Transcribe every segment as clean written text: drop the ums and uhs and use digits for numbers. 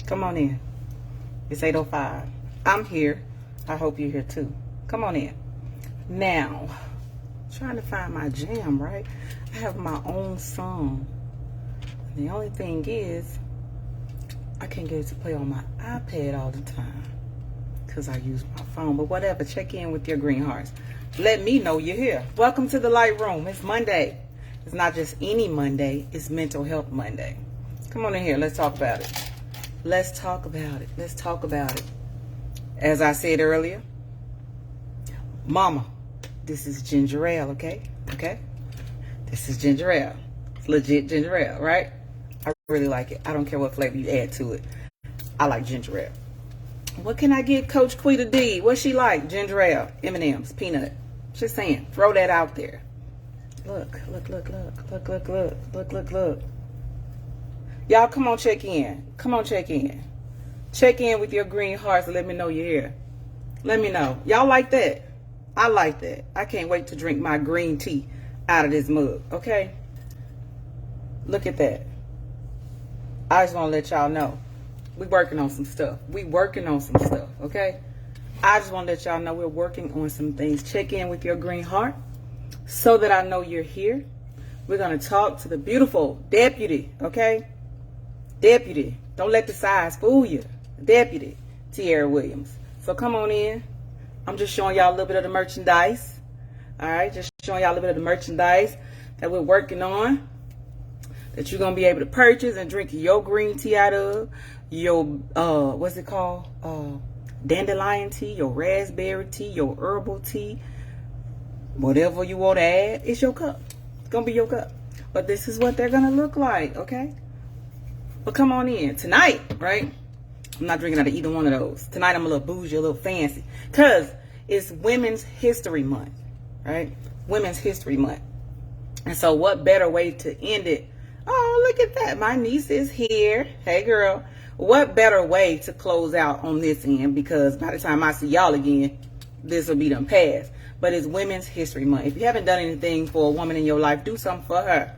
Come on in. It's 8:05. I'm here. I hope you're here too. Come on in. Now, trying to find my jam, right? I have my own song. The only thing is, I can't get it to play on my iPad all the time because I use my phone. But whatever, check in with your green hearts. Let me know you're here. Welcome to the Light Room. It's Monday. It's not just any Monday. It's Mental Health Monday. Come on in here. Let's talk about it. Let's talk about it. Let's talk about it. As I said earlier, Mama, this is ginger ale, okay? Okay? This is ginger ale. It's legit ginger ale, right? I really like it. I don't care what flavor you add to it. I like ginger ale. What can I get Coach Quita D? What she like? Ginger ale, M&M's, peanut. Just saying. Throw that out there. Look. Y'all, come on, check in. Come on, check in. Check in with your green hearts and let me know you're here. Let me know. Y'all like that? I like that. I can't wait to drink my green tea out of this mug, okay? Look at that. I just want to let y'all know. We working on some stuff. Okay? I just want to let y'all know we're working on some things. Check in with your green heart so that I know you're here. We're going to talk to the beautiful deputy, okay? Deputy. Don't let the size fool you. Deputy Tearra Williams. So come on in. I'm just showing y'all a little bit of the merchandise. All right? Just showing y'all a little bit of the merchandise that we're working on, that you're going to be able to purchase and drink your green tea out of. Your, what's it called? Dandelion tea, your raspberry tea, your herbal tea. Whatever you want to add, it's your cup. It's going to be your cup. But this is what they're going to look like, okay? But come on in. Tonight, right? I'm not drinking out of either one of those. Tonight, I'm a little bougie, a little fancy. Because it's Women's History Month, right? Women's History Month. And so what better way to end it? Oh, look at that. My niece is here. Hey, girl. What better way to close out on this end? Because by the time I see y'all again, this will be done past. But it's Women's History Month. If you haven't done anything for a woman in your life, do something for her.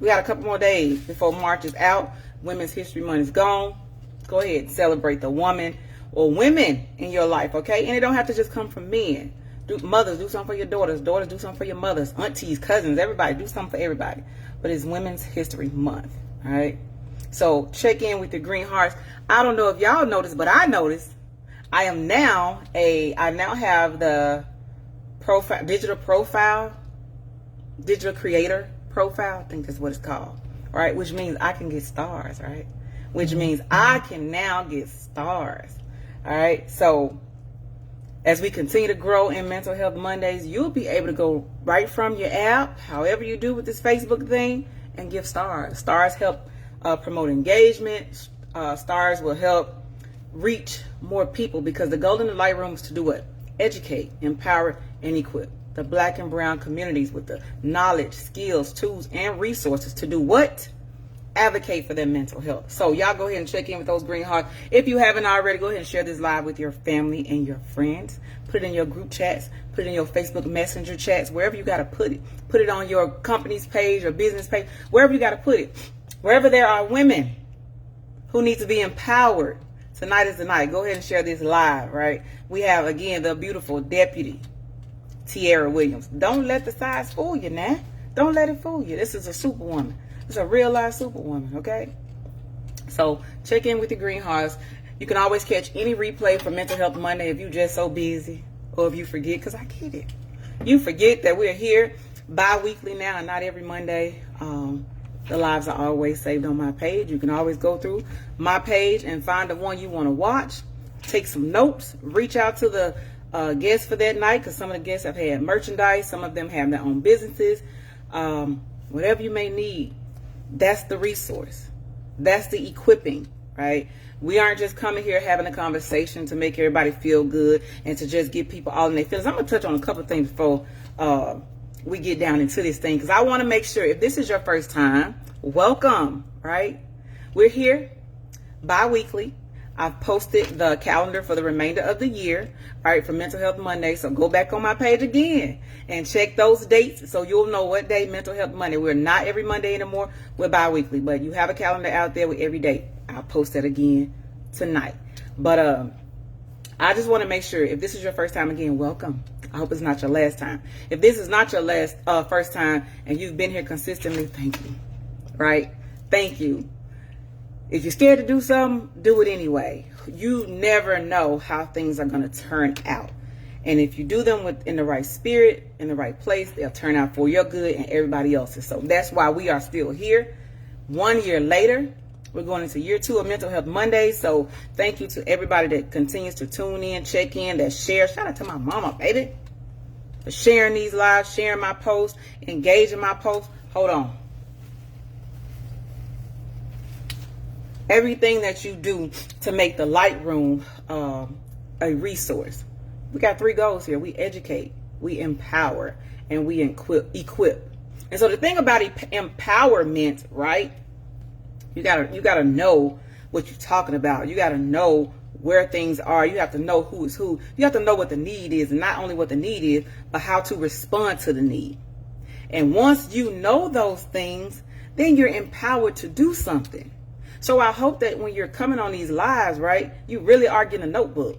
We got a couple more days before March is out. Women's History Month is gone. Go ahead and celebrate the woman or women in your life, okay? And it don't have to just come from men. Mothers, do something for your daughters. Daughters, do something for your mothers. Aunties, cousins, everybody. Do something for everybody. But it's Women's History Month, all right? So check in with your green hearts. I don't know if y'all noticed, but I noticed I now have the digital creator profile. I think that's what it's called. All right, which means I can get stars, right? Which means I can now get stars. All right, so as we continue to grow in Mental Health Mondays, you'll be able to go right from your app, however you do with this Facebook thing, and give stars. Stars help promote engagement. Stars will help reach more people, because the goal in the Light Room is to do what? Educate, empower, and equip the Black and brown communities with the knowledge, skills, tools, and resources to do what? Advocate for their mental health. So y'all go ahead and check in with those green hearts. If you haven't already, go ahead and share this live with your family and your friends. Put it in your group chats. Put it in your Facebook Messenger chats. Wherever you got to put it. Put it on your company's page or business page. Wherever you got to put it. Wherever there are women who need to be empowered, tonight is the night. Go ahead and share this live, right? We have, again, the beautiful Deputy Tearra Williams. Don't let the size fool you now. Don't let it fool you. This is a superwoman. It's a real life superwoman, okay? So check in with your green hearts. You can always catch any replay for Mental Health Monday if you're just so busy, or if you forget, because I get it. You forget that we're here bi-weekly now and not every Monday. The lives are always saved on my page. You can always go through my page and find the one you want to watch. Take some notes. Reach out to the guests for that night, because some of the guests have had merchandise. Some of them have their own businesses. Whatever you may need, that's the resource. That's the equipping, right? We aren't just coming here having a conversation to make everybody feel good and to just get people all in their feelings. I'm going to touch on a couple of things before we get down into this thing, because I want to make sure, if this is your first time, welcome, right? We're here bi-weekly. I've posted the calendar for the remainder of the year, right, for Mental Health Monday. So go back on my page again and check those dates so you'll know what day Mental Health Monday. We're not every Monday anymore. We're bi-weekly, but you have a calendar out there with every date. I'll post that again tonight. But I just want to make sure, if this is your first time, again, welcome. I hope it's not your last time. If this is not your first time and you've been here consistently, thank you. Right? Thank you. If you're scared to do something, do it anyway. You never know how things are going to turn out. And if you do them in the right spirit, in the right place, they'll turn out for your good and everybody else's. So that's why we are still here. 1 year later, we're going into year 2 of Mental Health Monday. So thank you to everybody that continues to tune in, check in, that shares. Shout out to my mama, baby, for sharing these lives, sharing my posts, engaging my posts. Hold on. Everything that you do to make the light room a resource. We got 3 goals here. We educate, we empower, and we equip. And so the thing about empowerment, right? You gotta know what you're talking about. You gotta know where things are. You have to know who is who. You have to know what the need is, and not only what the need is, but how to respond to the need. And once you know those things, then you're empowered to do something. So I hope that when you're coming on these lives, right, you really are getting a notebook.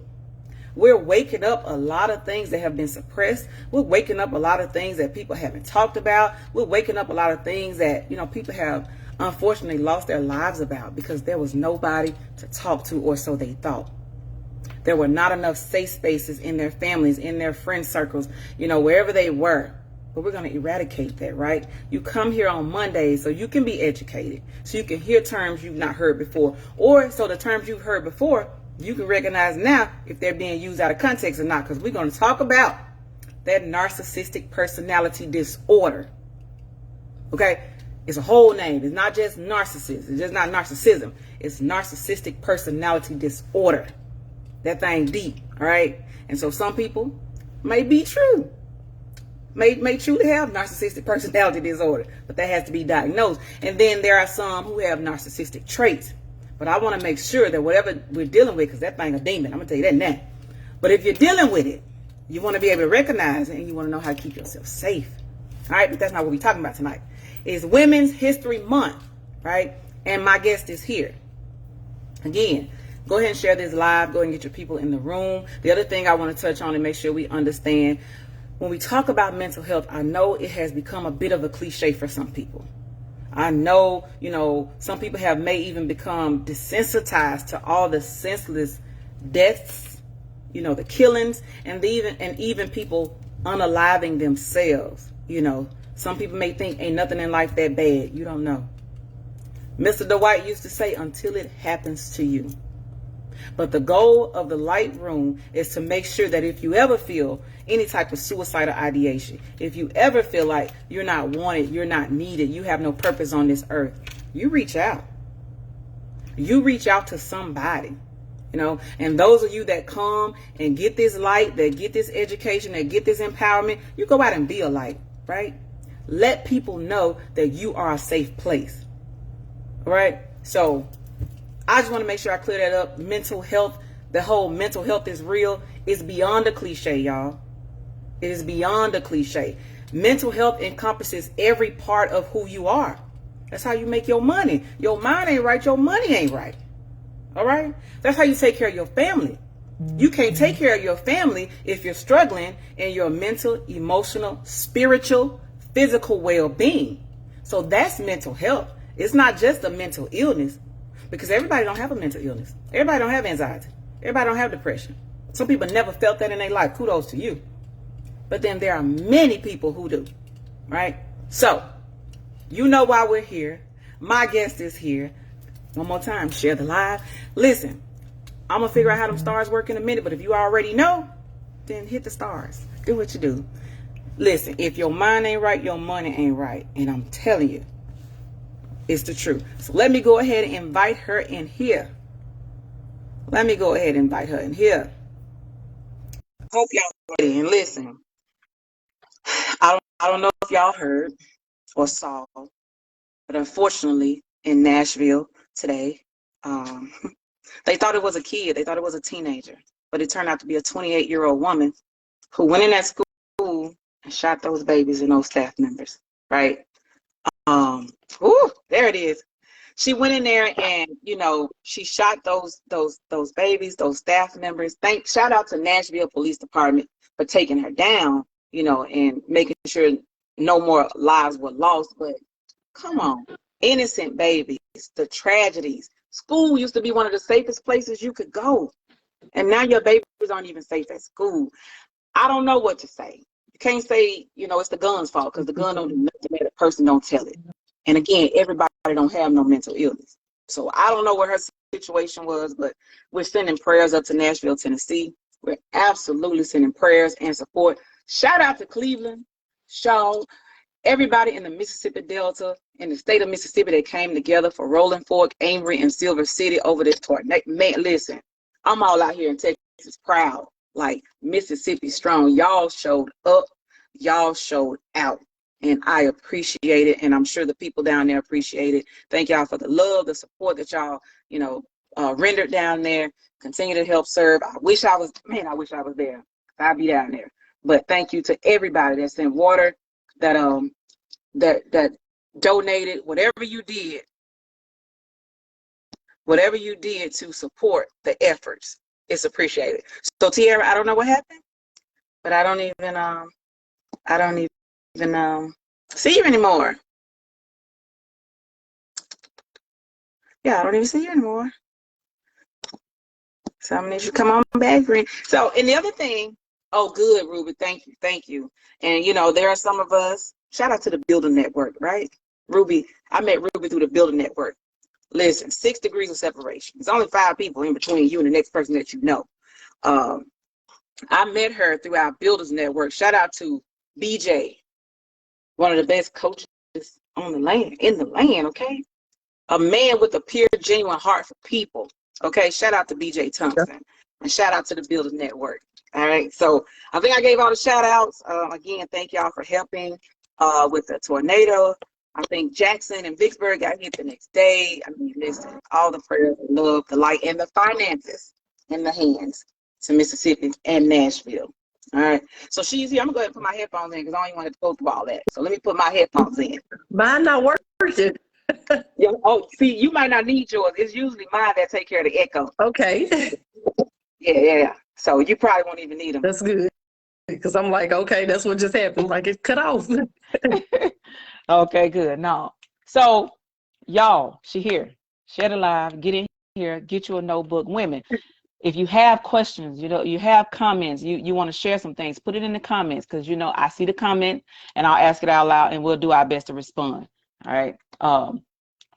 We're waking up a lot of things that have been suppressed. We're waking up a lot of things that people haven't talked about. We're waking up a lot of things that, people have unfortunately lost their lives about because there was nobody to talk to, or so they thought. There were not enough safe spaces in their families, in their friend circles, wherever they were. But we're going to eradicate that, right? You come here on Mondays so you can be educated, so you can hear terms you've not heard before, or so the terms you've heard before, you can recognize now if they're being used out of context or not, because we're going to talk about that narcissistic personality disorder. Okay? It's a whole name. It's not just narcissism. It's just not narcissism. It's narcissistic personality disorder. That thing deep, all right? And so some people may be true. May truly have narcissistic personality disorder, but that has to be diagnosed. And then there are some who have narcissistic traits. But I want to make sure that whatever we're dealing with, because that thing a demon, I'm going to tell you that now. But if you're dealing with it, you want to be able to recognize it, and you want to know how to keep yourself safe. All right, but that's not what we're talking about tonight. It's Women's History Month, right? And my guest is here. Again, go ahead and share this live. Go ahead and get your people in the room. The other thing I want to touch on and make sure we understand, when we talk about mental health, I know it has become a bit of a cliche for some people. I know, some people may even become desensitized to all the senseless deaths, the killings, and even people unaliving themselves. Some people may think ain't nothing in life that bad. You don't know. Mr. Dwight used to say, until it happens to you. But the goal of the light room is to make sure that if you ever feel any type of suicidal ideation, if you ever feel like you're not wanted, you're not needed, you have no purpose on this earth, you reach out. You reach out to somebody, and those of you that come and get this light, that get this education, that get this empowerment, you go out and be a light, right? Let people know that you are a safe place. All right? So I just want to make sure I clear that up. Mental health, the whole mental health is real. It's beyond a cliche, y'all. It is beyond a cliche. Mental health encompasses every part of who you are. That's how you make your money. Your mind ain't right, your money ain't right. All right? That's how you take care of your family. You can't take care of your family if you're struggling in your mental, emotional, spiritual, physical well-being. So that's mental health. It's not just a mental illness, because everybody don't have a mental illness. Everybody don't have anxiety. Everybody don't have depression. Some people never felt that in their life. Kudos to you. But then there are many people who do, right? So, you know why we're here. My guest is here. One more time, share the live. Listen, I'm going to figure out how them stars work in a minute, but if you already know, then hit the stars. Do what you do. Listen, if your mind ain't right, your money ain't right. And I'm telling you, it's the truth. So let me go ahead and invite her in here. Let me go ahead and invite her in here. Hope y'all ready. And listen, I don't know if y'all heard or saw, but unfortunately in Nashville today, they thought it was a kid. They thought it was a teenager, but it turned out to be a 28-year-old woman who went in that school and shot those babies and those staff members, right? There it is. she went in there and, you know, she shot those babies, those staff members. Shout out to Nashville Police Department for taking her down, you know, and making sure no more lives were lost. But come on, innocent babies, the tragedies. School used to be one of the safest places you could go. And now your babies aren't even safe at school. I don't know what to say. You can't say, you know, it's the gun's fault, because the gun don't do nothing that a person don't tell it. And again, everybody don't have no mental illness. So I don't know what her situation was, but we're sending prayers up to Nashville, Tennessee. We're absolutely sending prayers and support. Shout out to Cleveland, Shaw, everybody in the Mississippi Delta, in the state of Mississippi that came together for Rolling Fork, Amory, and Silver City over this tornado. Man, listen, I'm all out here in Texas proud, like Mississippi strong. Y'all showed up, y'all showed out, and I appreciate it, and I'm sure the people down there appreciate it. Thank y'all for the love, the support that y'all, you know, rendered down there. Continue to help serve. I wish I was there. I'd be down there. But thank you to everybody that sent water, that that donated, whatever you did to support the efforts. It's appreciated. So Tearra, I don't know what happened, but I don't even see you anymore. Yeah, I don't even see you anymore. So I'm gonna need you to come on back, Green. So, and the other thing, oh good, Ruby, thank you. And you know, there are some of us, shout out to the Building Network, right? Ruby, I met Ruby through the Building Network. Listen, 6 degrees of separation. There's only 5 people in between you and the next person that you know. I met her through our Builders Network. Shout out to BJ, one of the best coaches in the land, okay? A man with a pure, genuine heart for people, okay? Shout out to BJ Thompson, and shout out to the Builders Network, all right? So I think I gave all the shout outs. Again, thank y'all for helping with the tornado. I think Jackson and Vicksburg got hit the next day. I mean, listen, all the prayers, the love, the light, and the finances in the hands to Mississippi and Nashville. All right. So she's here. I'm going to go ahead and put my headphones in because I don't even want to go through all that. So let me put my headphones in. Mine not working. Yeah. Oh, see, you might not need yours. It's usually mine that take care of the echo. Okay. Yeah. So you probably won't even need them. That's good. Because I'm like, okay, that's what just happened. Like, it cut off. Okay, good. No. So, y'all, she here. Shed Alive, get in here, get you a notebook. Women, if you have questions, you know, you have comments, you want to share some things, put it in the comments, because, you know, I see the comment and I'll ask it out loud and we'll do our best to respond. All right.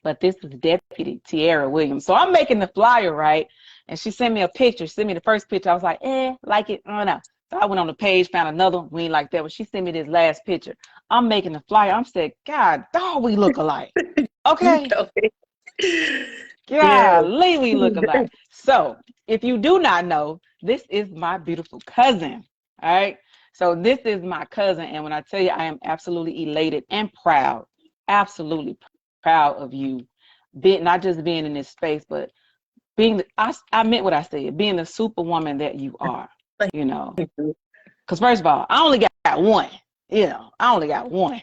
But this is Deputy Tearra Williams. So I'm making the flyer, right? And she sent me a picture. She sent me the first picture. I was like, like it? Oh, no. So I went on the page, found another one. We ain't like that. But she sent me this last picture. I'm making the flyer. I'm saying, God, dog, we look alike. Okay. Golly, we look alike. So if you do not know, this is my beautiful cousin. All right. So this is my cousin. And when I tell you, I am absolutely elated and proud, absolutely proud of you, not just being in this space, but being, I meant what I said, being the superwoman that you are, you know. Because first of all, I only got one. You know, I only got one.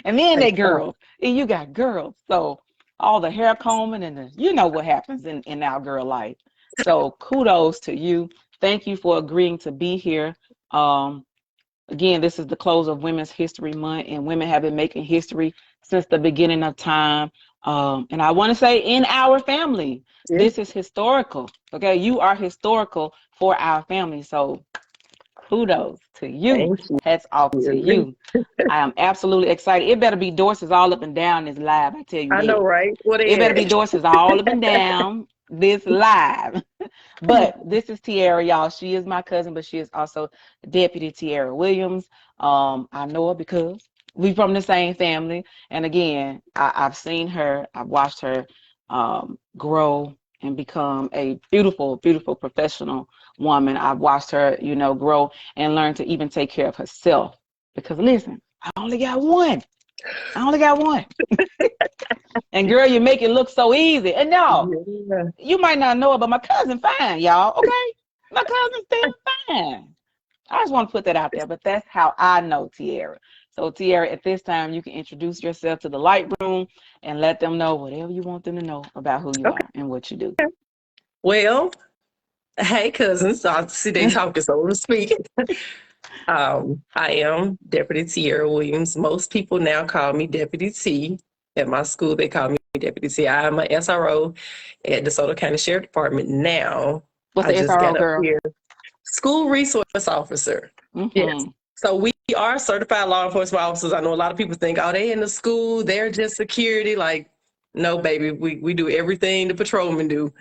And then they girls. And you got girls. So all the hair combing and you know what happens in our girl life. So kudos to you. Thank you for agreeing to be here. Again, this is the close of Women's History Month, and women have been making history since the beginning of time. And I want to say in our family, this is historical. Okay, you are historical for our family. So kudos to you. Hats off to you. I am absolutely excited. It better be Dorsey's all up and down this live. I tell you, I know, right? It better be Dorsey's all up and down this live. But this is Tearra, y'all. She is my cousin, but she is also Deputy Tearra Williams. I know her because we from the same family. And again, I've seen her. I've watched her grow and become a beautiful, beautiful professional woman. I've watched her, you know, grow and learn to even take care of herself. Because listen, I only got one. And girl, you make it look so easy. And no, you might not know it, but my cousin fine, y'all. Okay, my cousin's still fine. I just want to put that out there. But that's how I know Tearra. So, Tearra, at this time, you can introduce yourself to the light room and let them know whatever you want them to know about who you Okay. are and what you do. Well, hey, cousins. I see they talking, so to speak. I am Deputy Tearra Williams. Most people now call me Deputy T. At my school, they call me Deputy T. I am a SRO at the DeSoto County Sheriff Department now. What's I the just SRO, got up girl? here. School Resource Officer. Yes. Mm-hmm. So we are certified law enforcement officers. I know a lot of people think, oh, they in the school, they're just security. Like, no, baby, we do everything the patrolmen do,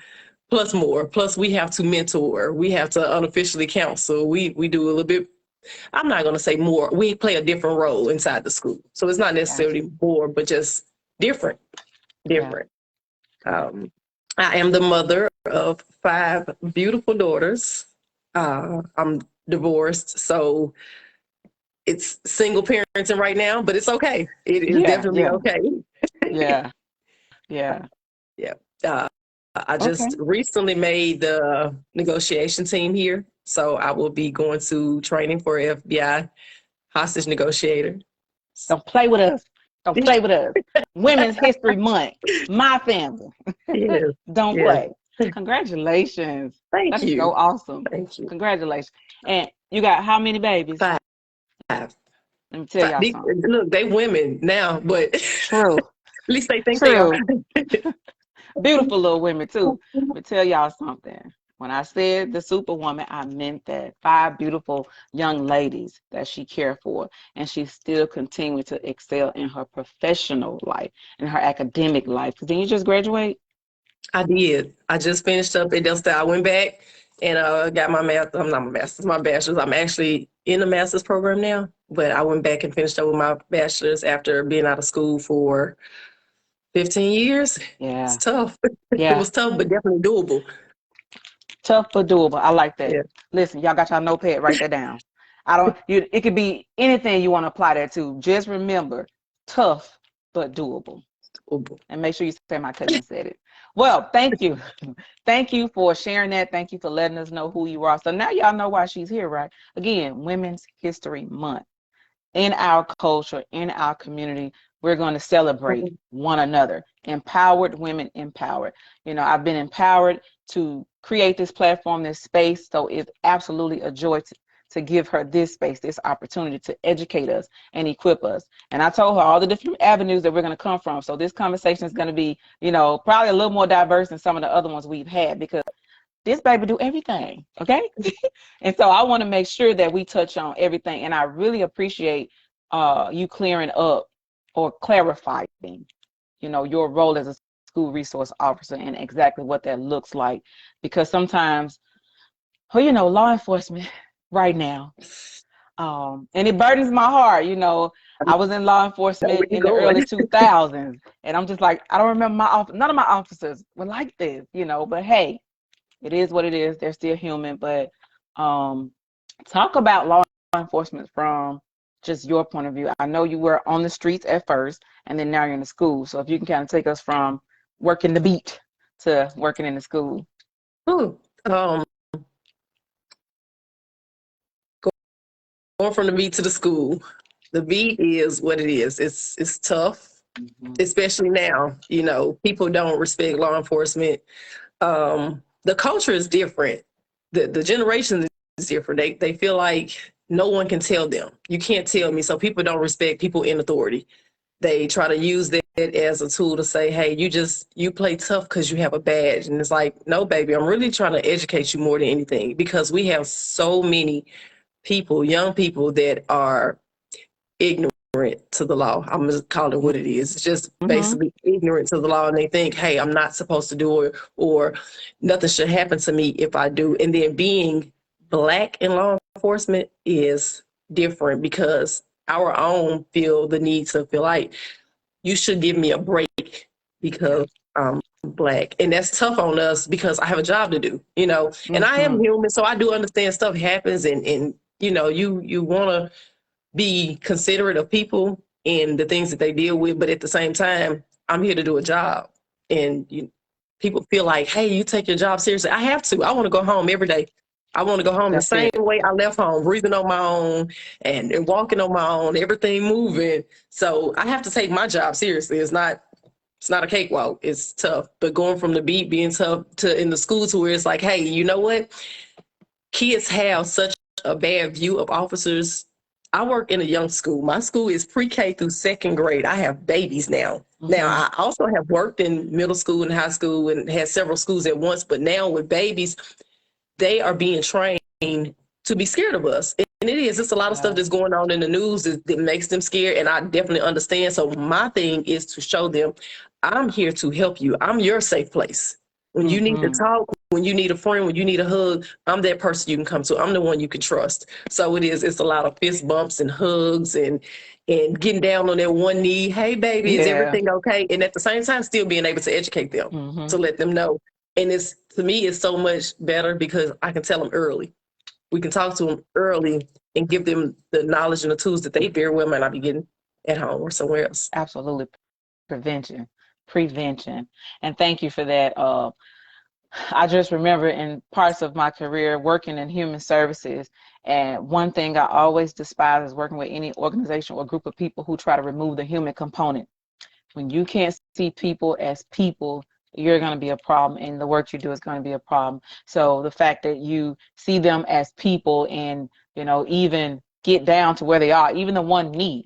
plus more. Plus, we have to mentor. We have to unofficially counsel. We do a little bit. I'm not going to say more. We play a different role inside the school. So it's not Gotcha. necessarily more, but just different. Yeah. Different. I am the mother of 5 beautiful daughters. I'm divorced, so it's single parenting right now, but it's okay. It is Yeah. definitely Yeah. okay. Yeah. Yeah. Yeah. Uh, I Okay. just recently made the negotiation team here, so I will be going to training for FBI hostage negotiator. Don't play with us. Don't play with us. Women's History Month. My family. Yes, Don't yes. play. Congratulations. Thank That is so you. awesome. Thank you. Congratulations. And you got how many babies? 5. Let me tell y'all something. Look, they women now, but at True. least they think they are. True. Beautiful little women too. Let me tell y'all something. When I said the superwoman, I meant that 5 beautiful young ladies that she cared for, and she's still continuing to excel in her professional life, in her academic life. Because then you just graduate. I did. I just finished up at Delta. I went back and got my math. I'm not my master's, my bachelor's. I'm actually in the master's program now, but I went back and finished up with my bachelor's after being out of school for 15 years. It's Yeah. tough. It Yeah. was tough, but definitely doable. Tough but doable. I like that. Yeah, Listen, y'all got y'all notepad, write that down. I don't you it could be anything you want to apply that to. Just remember, tough but doable. doable. And make sure you say my cousin said it. Well, thank you. Thank you for sharing that. Thank you for letting us know who you are. So now y'all know why she's here, right? Again, Women's History Month. In our culture, in our community, we're going to celebrate one another. Empowered women empowered. You know, I've been empowered to create this platform, this space. So it's absolutely a joy to give her this space, this opportunity to educate us and equip us. And I told her all the different avenues that we're going to come from. So this conversation is going to be, you know, probably a little more diverse than some of the other ones we've had, because this baby do everything, okay? And so I want to make sure that we touch on everything. And I really appreciate you clearing up or clarifying, you know, your role as a school resource officer and exactly what that looks like. Because sometimes, well, you know, law enforcement right now, and it burdens my heart. You know, I was in law Know where enforcement you're in the early going. 2000s, and I'm just like, I don't remember none of my officers were like this, you know, but hey, it is what it is. They're still human. But talk about law enforcement from just your point of view. I know you were on the streets at first, and then now you're in the school. So if you can kind of take us from working the beat to working in the school. Ooh, going from the beat to the school. The beat is what it is. It's tough, Mm-hmm. especially now. You know, people don't respect law enforcement. The culture is different. The generation is different. They feel like no one can tell them. You can't tell me. So people don't respect people in authority. They try to use that as a tool to say, hey, you play tough because you have a badge. And it's like, no, baby, I'm really trying to educate you more than anything, because we have so many people, young people, that are ignorant to the law. I'm going to call it what it is. It's just Mm-hmm. basically ignorant to the law, and they think, hey, I'm not supposed to do it, or nothing should happen to me if I do. And then being Black in law enforcement is different, because our own feel the need to feel like you should give me a break Yeah. because I'm Black. And that's tough on us because I have a job to do, you know, and I am Mm-hmm. human. So I do understand stuff happens, and you know, you want to be considerate of people and the things that they deal with. But at the same time, I'm here to do a job. And people feel like, hey, you take your job seriously. I have to. I want to go home every day. I want to go home the That's same it. way I left home, breathing on my own and walking on my own, everything moving. So I have to take my job seriously. It's not a cakewalk. It's tough. But going from the beat being tough to in the school to where it's like, hey, you know what? Kids have such a bad view of officers. I work in a young school. My school is pre-K through second grade. I have babies now. Now, I also have worked in middle school and high school and had several schools at once, but now with babies, they are being trained to be scared of us. And it is. It's a lot of stuff that's going on in the news that makes them scared, and I definitely understand. So my thing is to show them, I'm here to help you. I'm your safe place. When you need to talk, when you need a friend, when you need a hug, I'm that person you can come to. I'm the one you can trust. So it is. It's a lot of fist bumps and hugs and getting down on their one knee. Hey, baby, is everything okay? And at the same time, still being able to educate them, to let them know. And it's, to me, it's so much better because I can tell them early. We can talk to them early and give them the knowledge and the tools that they very well might not be getting at home or somewhere else. Absolutely. Prevention. And thank you for that. I just remember in parts of my career working in human services, and one thing I always despise is working with any organization or group of people who try to remove the human component. When you can't see people as people, you're going to be a problem, and the work you do is going to be a problem. So the fact that you see them as people and, even get down to where they are, even the one knee,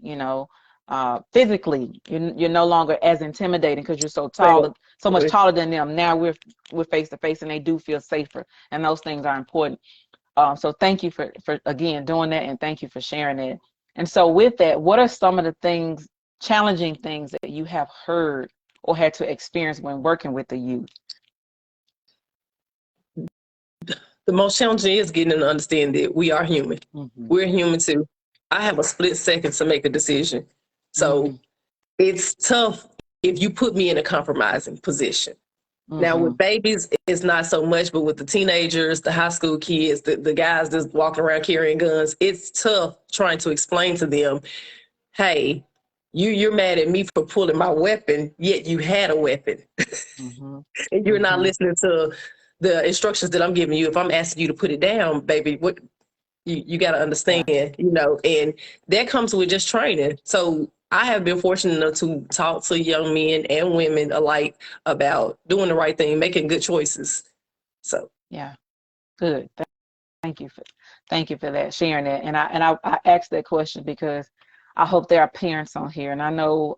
physically, you're no longer as intimidating because you're so tall, so much taller than them. Now we're face to face, and they do feel safer, and those things are important. So thank you for again doing that, and thank you for sharing it. And so with that, what are some of the challenging things that you have heard or had to experience when working with the youth? The most challenging is getting them to understand that we are human. We're human too. I have a split second to make a decision. So it's tough if you put me in a compromising position. Now with babies, it's not so much, but with the teenagers, the high school kids, the guys that's walking around carrying guns, it's tough trying to explain to them, hey, you're mad at me for pulling my weapon, yet you had a weapon. And you're not listening to the instructions that I'm giving you. If I'm asking you to put it down, baby, what you got to understand, and that comes with just training. So I have been fortunate enough to talk to young men and women alike about doing the right thing, making good choices. So yeah, good. Thank you for that, sharing that. And I asked that question because I hope there are parents on here, and I know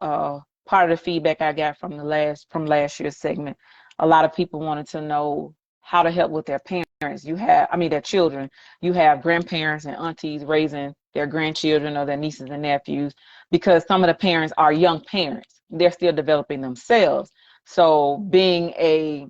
part of the feedback I got from last year's segment, a lot of people wanted to know how to help with their parents. Their children. You have grandparents and aunties raising their grandchildren or their nieces and nephews, because some of the parents are young parents. They're still developing themselves. So being a,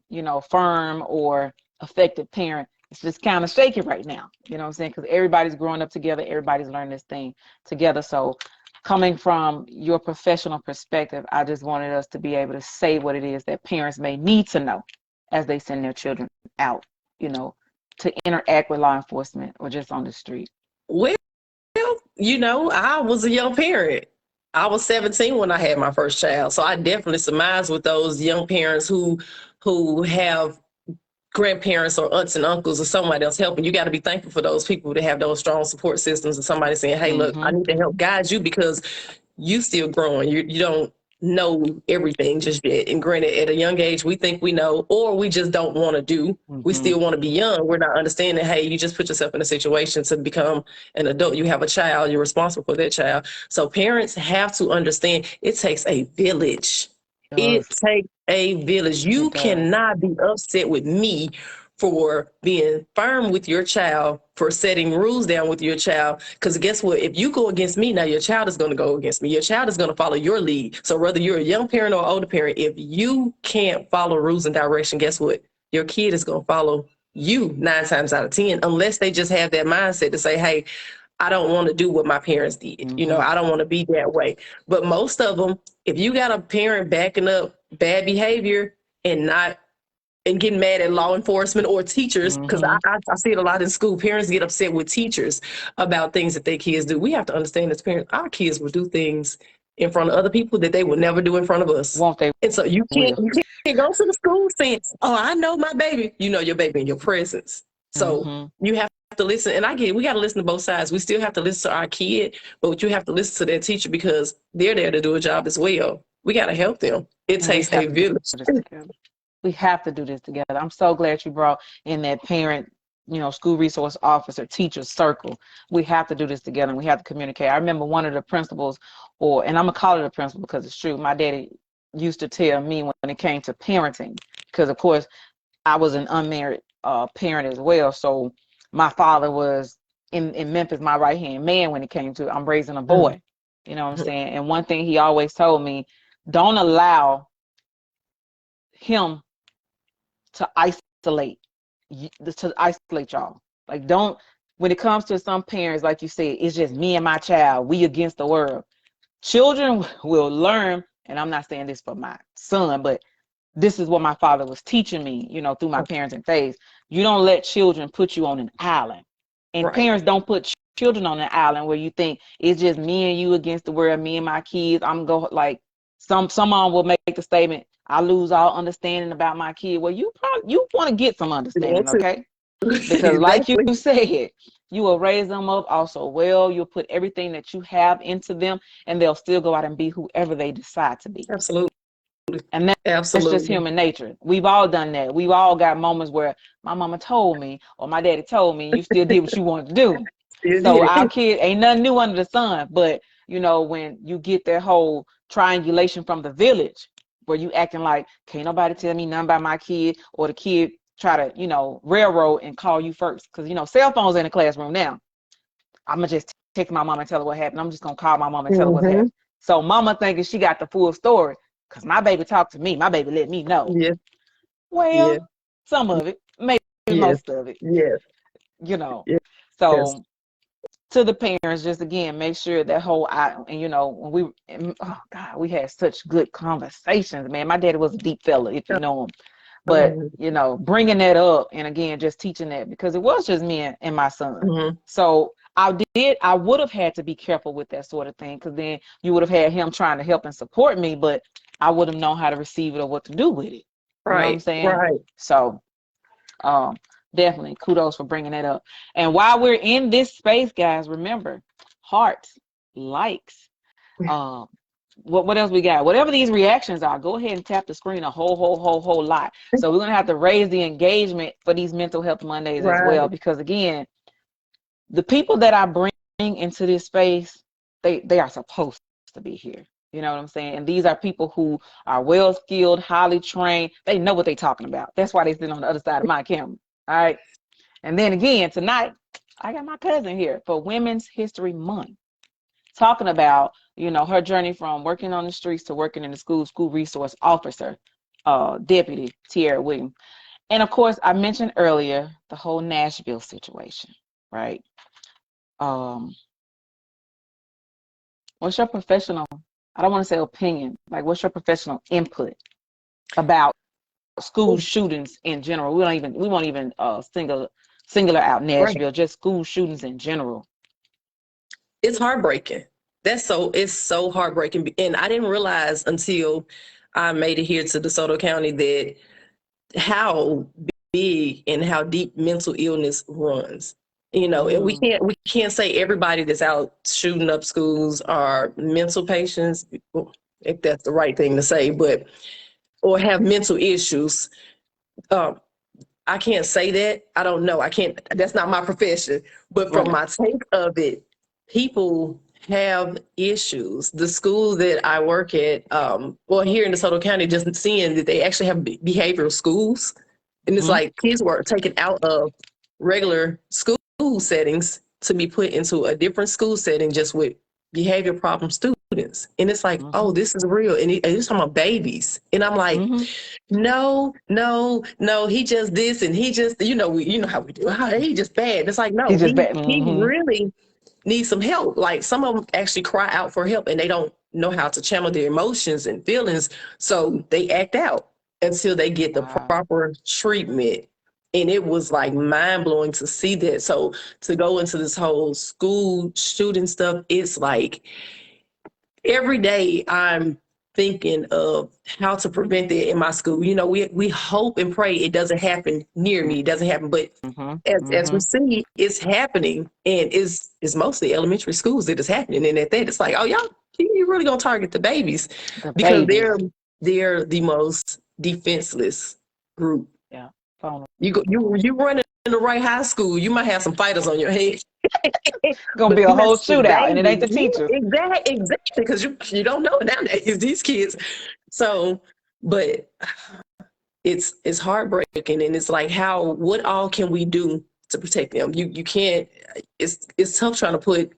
firm or effective parent, it's just kind of shaky right now. You know what I'm saying? Because everybody's growing up together. Everybody's learning this thing together. So coming from your professional perspective, I just wanted us to be able to say what it is that parents may need to know as they send their children out, to interact with law enforcement or just on the street. Well, I was a young parent. I was 17 when I had my first child. So I definitely surmise with those young parents who have grandparents or aunts and uncles or somebody else helping. You got to be thankful for those people to have those strong support systems and somebody saying, hey, look, I need to help guide you because you still growing. You don't know everything just yet. And granted, at a young age, we think we know, or we just don't want to do. We still want to be young. We're not understanding, hey, you just put yourself in a situation to become an adult. You have a child, you're responsible for that child. So parents have to understand it takes a village. It takes a village. You cannot be upset with me for being firm with your child, for setting rules down with your child. Because guess what? If you go against me, now your child is going to go against me. Your child is going to follow your lead. So whether you're a young parent or older parent, if you can't follow rules and direction, guess what? Your kid is going to follow you 9 times out of 10, unless they just have that mindset to say, hey, I don't want to do what my parents did. I don't want to be that way. But most of them, if you got a parent backing up bad behavior and getting mad at law enforcement or teachers, because I see it a lot in school. Parents get upset with teachers about things that their kids do. We have to understand as parents, our kids will do things in front of other people that they would never do in front of us. Won't they? And so you can't go to the school saying, oh, I know my baby. You know your baby in your presence. So you have to listen. And we got to listen to both sides. We still have to listen to our kid, but you have to listen to their teacher because they're there to do a job as well. We got to help them. It takes a village. We have to do this together. I'm so glad you brought in that parent, school resource officer, teacher circle. We have to do this together and we have to communicate. I remember one of the principals, and I'm going to call it a principal because it's true. My daddy used to tell me when it came to parenting, because of course I was an unmarried parent as well. So my father was in Memphis, my right hand man when it came to I'm raising a boy. You know what I'm saying? And one thing he always told me, don't allow him to isolate y'all. Like, don't, when it comes to some parents, like you said, it's just me and my child, we against the world. Children will learn, and I'm not saying this for my son, but this is what my father was teaching me, through my parenting phase. You don't let children put you on an island. And parents don't put children on an island where you think it's just me and you against the world, me and my kids. Someone will make the statement, I lose all understanding about my kid. Well, you want to get some understanding, okay? Because like you said, you will raise them up also well. You'll put everything that you have into them, and they'll still go out and be whoever they decide to be. Absolutely. And that's just human nature. We've all done that. We've all got moments where my mama told me or my daddy told me, you still did what you wanted to do. So our kid ain't nothing new under the sun. But, when you get that whole triangulation from the village where you acting like, can't nobody tell me nothing about my kid, or the kid try to, railroad and call you first. Because, cell phones in the classroom now. I'm going to just text my mom and tell her what happened. I'm just going to call my mom and tell her what happened. So mama thinking she got the full story because my baby talked to me. My baby let me know. Yeah. Well, some of it, maybe most of it. Yeah. So to the parents, just again, make sure that whole when we had such good conversations, man. My daddy was a deep fella, if you know him. But, bringing that up and again, just teaching that, because it was just me and my son. So I would have had to be careful with that sort of thing, because then you would have had him trying to help and support me, but I would have known how to receive it or what to do with it. You know what I'm saying? Right. So definitely kudos for bringing that up. And while we're in this space, guys, remember, hearts, likes, what else we got? Whatever these reactions are, go ahead and tap the screen a whole lot. So we're going to have to raise the engagement for these Mental Health Mondays as well, because again, the people that I bring into this space, they are supposed to be here. You know what I'm saying? And these are people who are well skilled, highly trained. They know what they're talking about. That's why they sit on the other side of my camera. All right. And then again, tonight, I got my cousin here for Women's History Month, talking about, her journey from working on the streets to working in the school resource officer, Deputy Tearra Williams. And of course, I mentioned earlier the whole Nashville situation, right? What's your professional, I don't want to say opinion, like what's your professional input about school shootings in general? We won't even singular out Nashville, just school shootings in general. It's heartbreaking. It's so heartbreaking. And I didn't realize until I made it here to DeSoto County that how big and how deep mental illness runs. And we can't say everybody that's out shooting up schools are mental patients, if that's the right thing to say, or have mental issues. I can't say that. I don't know. That's not my profession. But from my take of it, people have issues. The school that I work at, here in DeSoto County, just seeing that they actually have behavioral schools. And it's like kids were taken out of regular school settings to be put into a different school setting just with behavior problem students. And it's like, oh, this is real. And it's talking about babies. And I'm like, no, he just this and he just, you know how we do. He just bad. It's like, no, he really needs some help. Like some of them actually cry out for help and they don't know how to channel their emotions and feelings. So they act out until they get the proper treatment. And it was like mind blowing to see that. So to go into this whole school shooting stuff, it's like every day I'm thinking of how to prevent it in my school. You know, we hope and pray it doesn't happen near me, it doesn't happen, but as we see, it's happening, and it's mostly elementary schools that it's happening. And at that, it's like, oh, y'all, you really gonna target the babies because they're the most defenseless group. Yeah. You run in the right high school, you might have some fighters on your head. Gonna be a whole shootout, and it ain't the teachers. Yeah, exactly, because you don't know nowadays these kids. So, but it's heartbreaking, and it's like, what all can we do to protect them? You can't. It's tough trying to put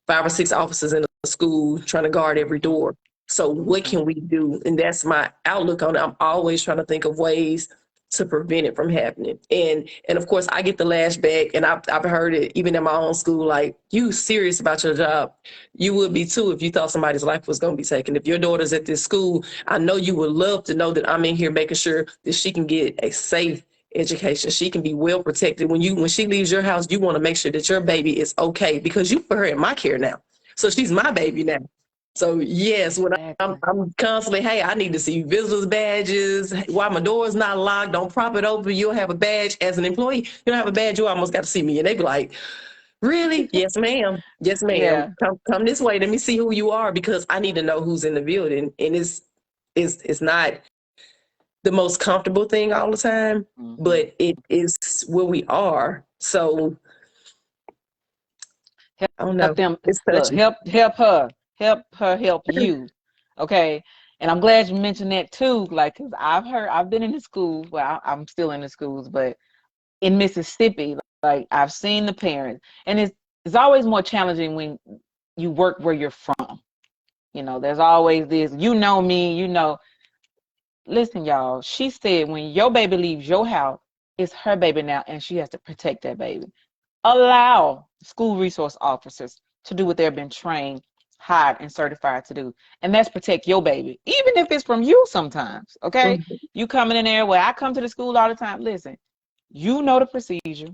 5 or 6 officers in a school trying to guard every door. So what can we do? And that's my outlook on it. I'm always trying to think of ways to prevent it from happening. And of course, I get the lashback, and I've heard it even in my own school, like, you serious about your job? You would be too if you thought somebody's life was going to be taken. If your daughter's at this school, I know you would love to know that I'm in here making sure that she can get a safe education. She can be well protected. When she leaves your house, you want to make sure that your baby is okay, because you put her in my care now. So she's my baby now. So yes, when I'm constantly, hey, I need to see visitors badges. Why my door's not locked? Don't prop it open. You don't have a badge as an employee. You don't have a badge. You almost got to see me. And they be like, really? Yes, ma'am. Yes, ma'am. Yeah. Come this way. Let me see who you are, because I need to know who's in the building. And it's not the most comfortable thing all the time, but it is where we are. So I don't know. Help her help you. Okay. And I'm glad you mentioned that too. Like, cause I've been in the schools. Well, I'm still in the schools, but in Mississippi, like, I've seen the parents, and it's always more challenging when you work where you're from. You know, there's always this, me, listen, y'all, she said, when your baby leaves your house, it's her baby now, and she has to protect that baby. Allow school resource officers to do what they've been trained, hired, and certified to do, and that's protect your baby, even if it's from you sometimes. Okay. You coming in there, I come to the school all the time. Listen, you know the procedure,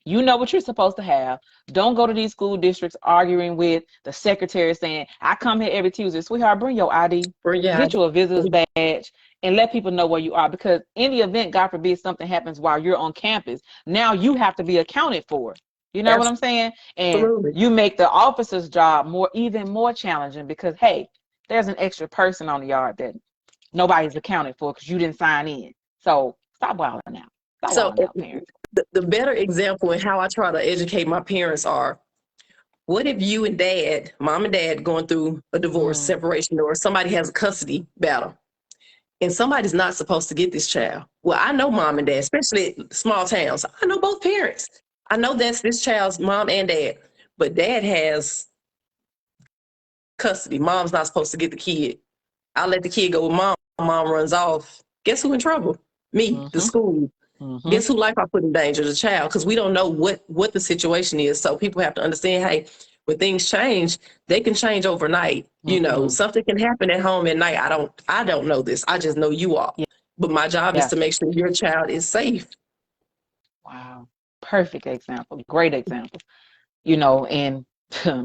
you know what you're supposed to have. Don't go to these school districts arguing with the secretary saying, I come here every Tuesday. Sweetheart, bring your ID, get you a visitor's badge, and let people know where you are, because in the event, God forbid, something happens while you're on campus, now you have to be accounted for. You know what I'm saying? And you make the officer's job even more challenging, because, hey, there's an extra person on the yard that nobody's accounted for because you didn't sign in. So stop wilding out. Stop wilding out, parents. The better example in how I try to educate my parents are, what if you and dad, mom and dad, going through a divorce, separation, or somebody has a custody battle, and somebody's not supposed to get this child? Well, I know mom and dad, especially small towns. I know both parents. I know that's this child's mom and dad, but dad has custody. Mom's not supposed to get the kid. I let the kid go with mom. Mom runs off. Guess who in trouble? Me, the school. Guess who life I put in danger? The child, because we don't know what the situation is. So people have to understand, hey, when things change, they can change overnight. You know, something can happen at home at night. I don't know this. I just know you are. But my job is to make sure your child is safe. Wow. Perfect example. Great example. And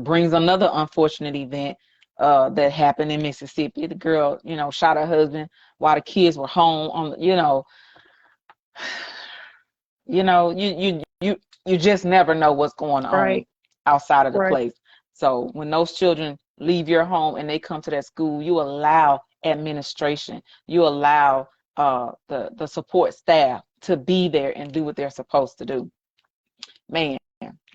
brings another unfortunate event that happened in Mississippi. The girl, shot her husband while the kids were home you just never know what's going on outside of the place. So when those children leave your home and they come to that school, you allow administration, you allow the support staff to be there and do what they're supposed to do. Man,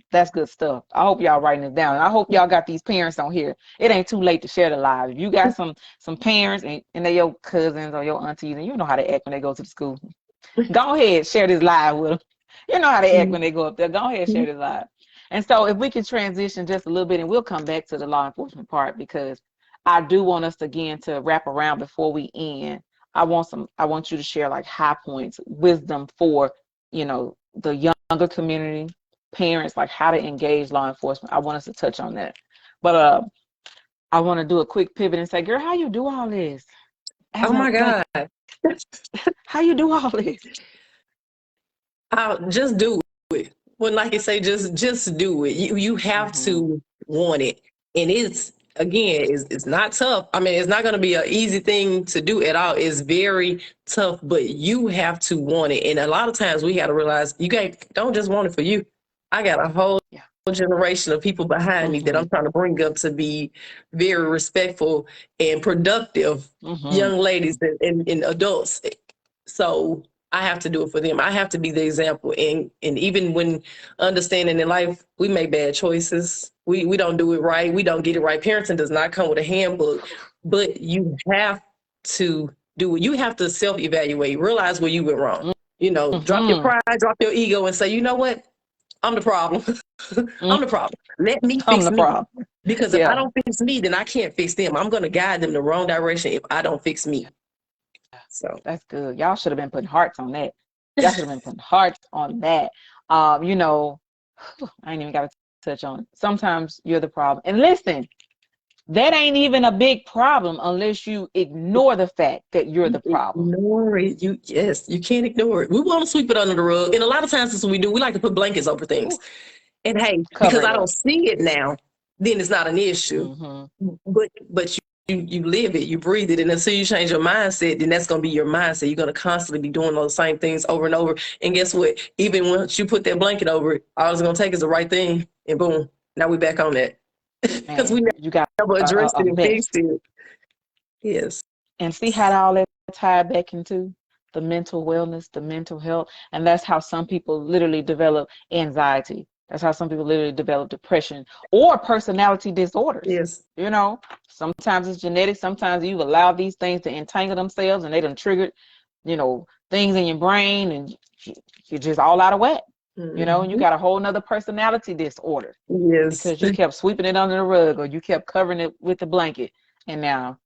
that's good stuff. I hope y'all writing this down. I hope y'all got these parents on here. It ain't too late to share the live. If you got some parents and they're your cousins or your aunties, and you know how they act when they go to the school, go ahead, share this live with them. You know how they act when they go up there. Go ahead, share this live. And so if we can transition just a little bit, and we'll come back to the law enforcement part, because I do want us again to wrap around before we end. I want you to share like high points, wisdom for, the younger community, parents, like how to engage law enforcement. I want us to touch on that. But I want to do a quick pivot and say, girl, how you do all this? Oh my God. How you do all this? I'll just do it. Well, like you say, just do it. You have to want it. And again, it's not tough. I mean, it's not going to be an easy thing to do at all. It's very tough, but you have to want it. And a lot of times we got to realize don't just want it for you. I got a whole generation of people behind me that I'm trying to bring up to be very respectful and productive young ladies and adults. So I have to do it for them. I have to be the example. And even when understanding in life, we make bad choices. We don't do it right. We don't get it right. Parenting does not come with a handbook, but you have to do it. You have to self-evaluate, realize where you went wrong. You know, drop your pride, drop your ego and say, you know what? I'm the problem. I'm the problem. Let me fix me. Because if I don't fix me, then I can't fix them. I'm going to guide them the wrong direction if I don't fix me. So that's good. Y'all should have been putting hearts on that. Y'all should have been putting hearts on that. You know, I ain't even got to touch on it. Sometimes you're the problem. And listen, that ain't even a big problem unless you ignore the fact that you're the problem. Ignore it. You can't ignore it. We want to sweep it under the rug. And a lot of times that's what we do. We like to put blankets over things. And hey, because I don't see it now, then it's not an issue. But you live it, you breathe it, and until you change your mindset, then that's going to be your mindset. You're going to constantly be doing those same things over and over. And guess what? Even once you put that blanket over it, all it's going to take is the right thing, and boom, now we're back on that. Because we never addressed it and fixed it. Yes. And see how all that tied back into the mental wellness, the mental health, and that's how some people literally develop anxiety. That's how some people literally develop depression or personality disorders. Yes. You know, sometimes it's genetic. Sometimes you allow these things to entangle themselves and they done triggered, you know, things in your brain and you're just all out of whack. You know, and you got a whole nother personality disorder. Yes. Because you kept sweeping it under the rug or you kept covering it with the blanket. And now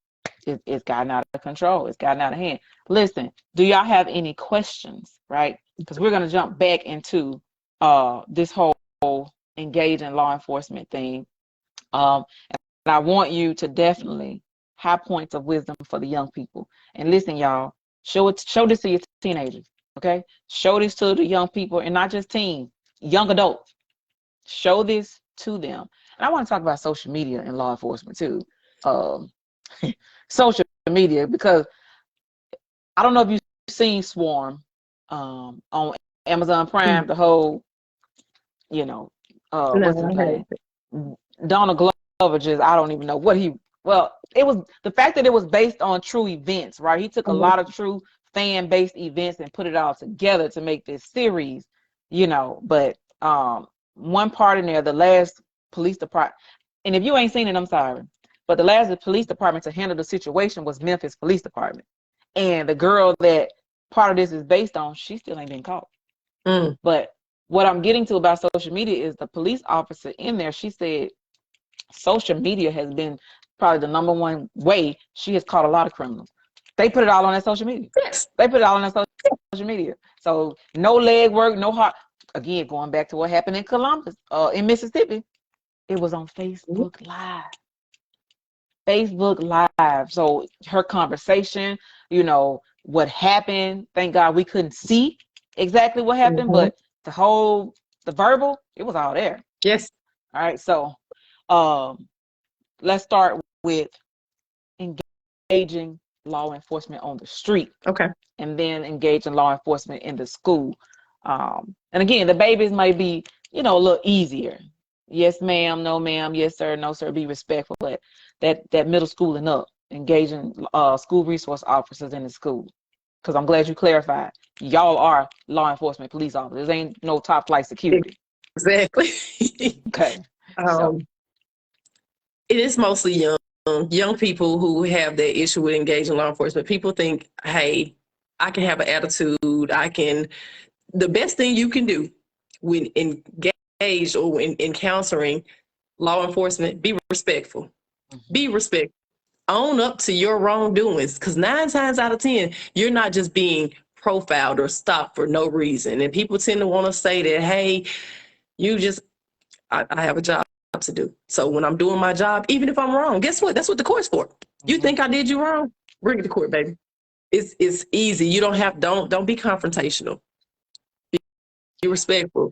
it's gotten out of control. It's gotten out of hand. Listen, do y'all have any questions, right? Because we're going to jump back into this whole engage in law enforcement thing. And I want you to definitely have points of wisdom for the young people. And listen, y'all, show this to your teenagers, okay? Show this to the young people and not just teens, young adults. Show this to them. And I want to talk about social media and law enforcement too. Social media, because I don't know if you've seen Swarm on Amazon Prime, the whole, you know, what's his name? Donald Glover, just, I don't even know what it was the fact that it was based on true events, right? He took a lot of true fan-based events and put it all together to make this series, you know, but one part in there, the last police department, and if you ain't seen it, I'm sorry, but the last police department to handle the situation was Memphis Police Department. And the girl that part of this is based on, she still ain't been caught. But what I'm getting to about social media is the police officer in there, she said social media has been probably the number one way she has caught a lot of criminals. They put it all on that social media. Yes. They put it all on that social media. So no leg work, no heart. Again, going back to what happened in Columbus, in Mississippi, it was on Facebook Live. Facebook Live. So her conversation, you know, what happened, thank God we couldn't see exactly what happened, but the verbal, it was all there. Yes. All right. So let's start with engaging law enforcement on the street. Okay. And then engaging law enforcement in the school. And again, the babies might be, you know, a little easier. Yes, ma'am, no, ma'am, yes, sir, no, sir, be respectful. But that middle school and up, engaging school resource officers in the school. Because I'm glad you clarified. Y'all are law enforcement police officers. Ain't no top flight security. Exactly. Okay. It is mostly young people who have that issue with engaging law enforcement. People think, hey, I can have an attitude. The best thing you can do when engaged or in encountering law enforcement, be respectful. Be respectful. Own up to your wrongdoings, because 9 times out of 10, you're not just being profiled or stopped for no reason. And people tend to want to say that, hey, I have a job to do. So when I'm doing my job, even if I'm wrong, guess what? That's what the court's for. You think I did you wrong? Bring it to court, baby. It's easy. You don't be confrontational. Be respectful.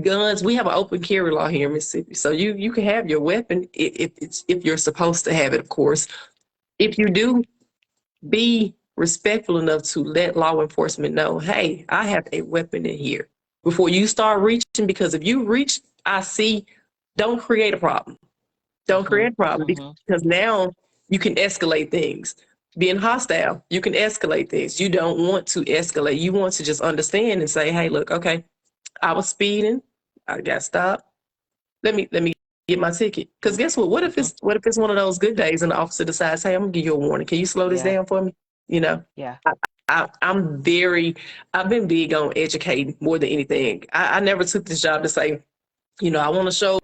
guns, we have an open carry law here in Mississippi. So you can have your weapon if you're supposed to have it, of course. If you do, be respectful enough to let law enforcement know, hey, I have a weapon in here before you start reaching, because if you reach, don't create a problem. Don't create a problem, because now you can escalate things. Being hostile, you can escalate things. You don't want to escalate. You want to just understand and say, hey, look, okay, I was speeding. I got stopped. Let me get my ticket. Because guess what? What if it's one of those good days and the officer decides, hey, I'm gonna give you a warning. Can you slow this down for me? You know? Yeah. I've been big on educating more than anything. I never took this job to say, you know, I want to show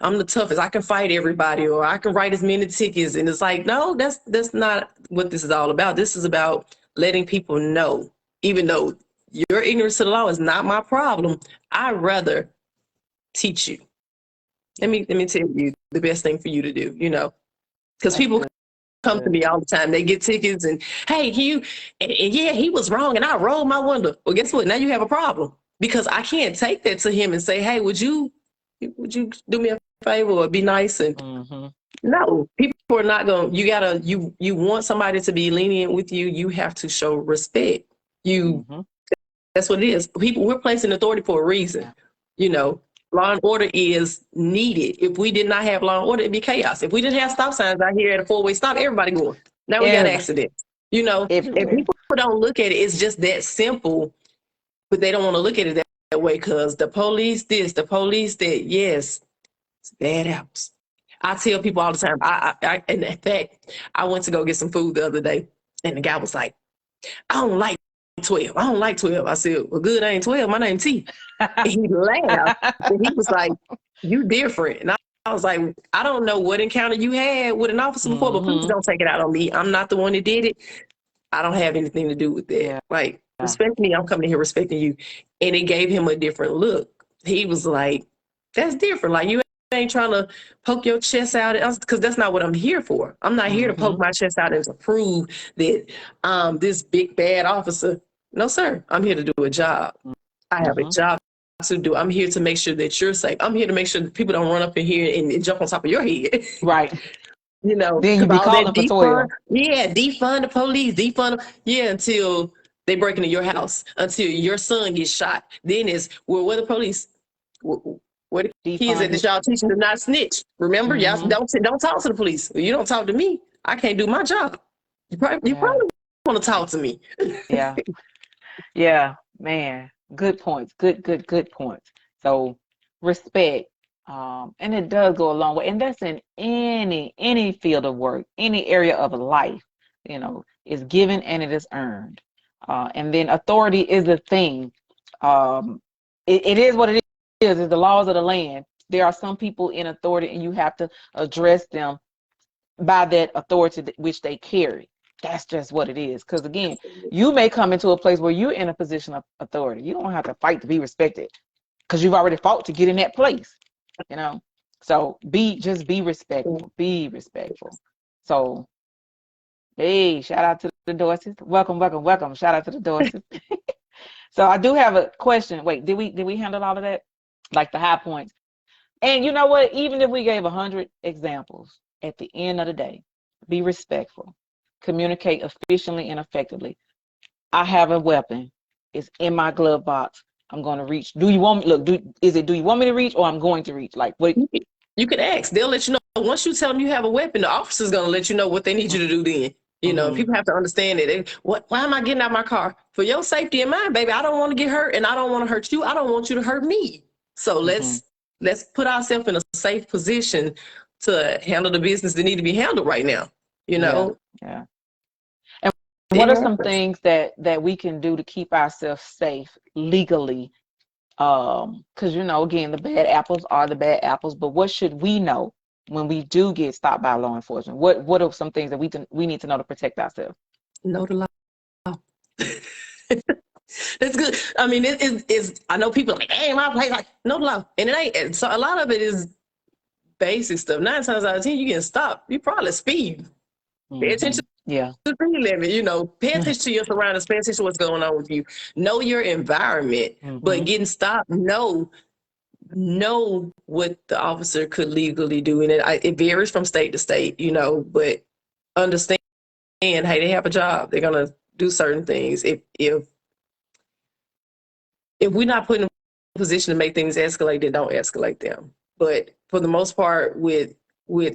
I'm the toughest. I can fight everybody, or I can write as many tickets. And it's like, no, that's not what this is all about. This is about letting people know, even though your ignorance to the law is not my problem, I'd rather teach you. Let me tell you the best thing for you to do, you know, because people come to me all the time. They get tickets and, hey, yeah, he was wrong and I rolled my window. Well, guess what? Now you have a problem, because I can't take that to him and say, hey, would you do me a favor or be nice? And no, people are not going to, you want somebody to be lenient with you. You have to show respect. That's what it is. We're placing authority for a reason. You know, law and order is needed. If we did not have law and order, it'd be chaos. If we didn't have stop signs out here at a 4-way stop, everybody going. Now we got accidents. You know, if people don't look at it, it's just that simple, but they don't want to look at it that way, because the police this, the police that. Yes, it's bad apples. I tell people all the time. And in fact, I went to go get some food the other day, and the guy was like, I don't like 12. I don't like 12. I said, well, good, I ain't 12. My name's T. And he laughed. And he was like, you different. And I was like, I don't know what encounter you had with an officer before, but please don't take it out on me. I'm not the one that did it. I don't have anything to do with that. Yeah. Like, respect me. I'm coming here respecting you. And it gave him a different look. He was like, that's different. Like, you ain't trying to poke your chest out, because that's not what I'm here for. I'm not here to poke my chest out and to prove that this big bad officer. No, sir. I'm here to do a job. I have a job to do. I'm here to make sure that you're safe. I'm here to make sure that people don't run up in here and jump on top of your head. Right. You know, then you be calling for 12. Yeah, defund the police, until they break into your house, until your son gets shot. Then it's, well, where the police? Where the kids that y'all teaching to not snitch? Remember, y'all don't talk to the police. Well, you don't talk to me, I can't do my job. You probably want to talk to me. Yeah, man. Good points. Good points. So respect. And it does go a long way. And that's in any field of work, any area of life, you know, is given and it is earned. And then authority is a thing. It is what it is the laws of the land. There are some people in authority, and you have to address them by that authority which they carry. That's just what it is. Because again, you may come into a place where you're in a position of authority. You don't have to fight to be respected, because you've already fought to get in that place. You know, so be respectful. Be respectful. So, hey, shout out to the Dorsets. Welcome. Shout out to the Dorsets. So I do have a question. Wait, did we handle all of that? Like the high points. And you know what? Even if we gave 100 examples, at the end of the day, be respectful, communicate efficiently and effectively. I have a weapon. It's in my glove box. I'm going to reach. Do you want me? Look, do you want me to reach, or I'm going to reach? Like, what? You can ask. They'll let you know. Once you tell them you have a weapon, the officer's going to let you know what they need you to do then. You know, people have to understand it. Why am I getting out of my car? For your safety and mine, baby. I don't want to get hurt, and I don't want to hurt you. I don't want you to hurt me. So let's put ourselves in a safe position to handle the business that need to be handled right now. You know? Yeah. And what are some things that we can do to keep ourselves safe legally? Because, you know, again, the bad apples are the bad apples, but what should we know when we do get stopped by law enforcement? What are some things that we need to know to protect ourselves? Know the law. That's good. I mean, it's I know people like, hey, my place, like, know the law. And it ain't. So a lot of it is basic stuff. 9 times out of 10, you get stopped. You probably speed. Pay attention to the speed limit. You know, pay attention to your surroundings. Pay attention to what's going on with you. Know your environment. But getting stopped, know know what the officer could legally do. And it varies from state to state, you know, but understand, hey, they have a job. They're going to do certain things. If we're not put in a position to make things escalate, then don't escalate them. But for the most part, with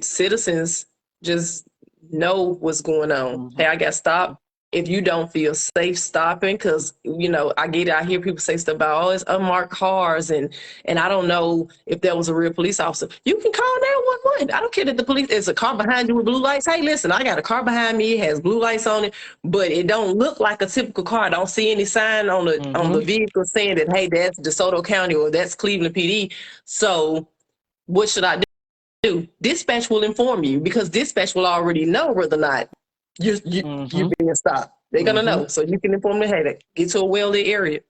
citizens, just know what's going on. Mm-hmm. Hey, I got stopped. If you don't feel safe stopping, because, you know, I get it. I hear people say stuff about, oh, it's unmarked cars, and I don't know if there was a real police officer. You can call 911. I don't care that the police, there's a car behind you with blue lights. Hey, listen, I got a car behind me. It has blue lights on it, but it don't look like a typical car. I don't see any sign on the vehicle saying that, hey, that's DeSoto County or that's Cleveland PD. So what should I do? Dispatch will inform you, because dispatch will already know whether or not you're being stopped. They're gonna know, so you can inform them. Hey, get to a well-lit area,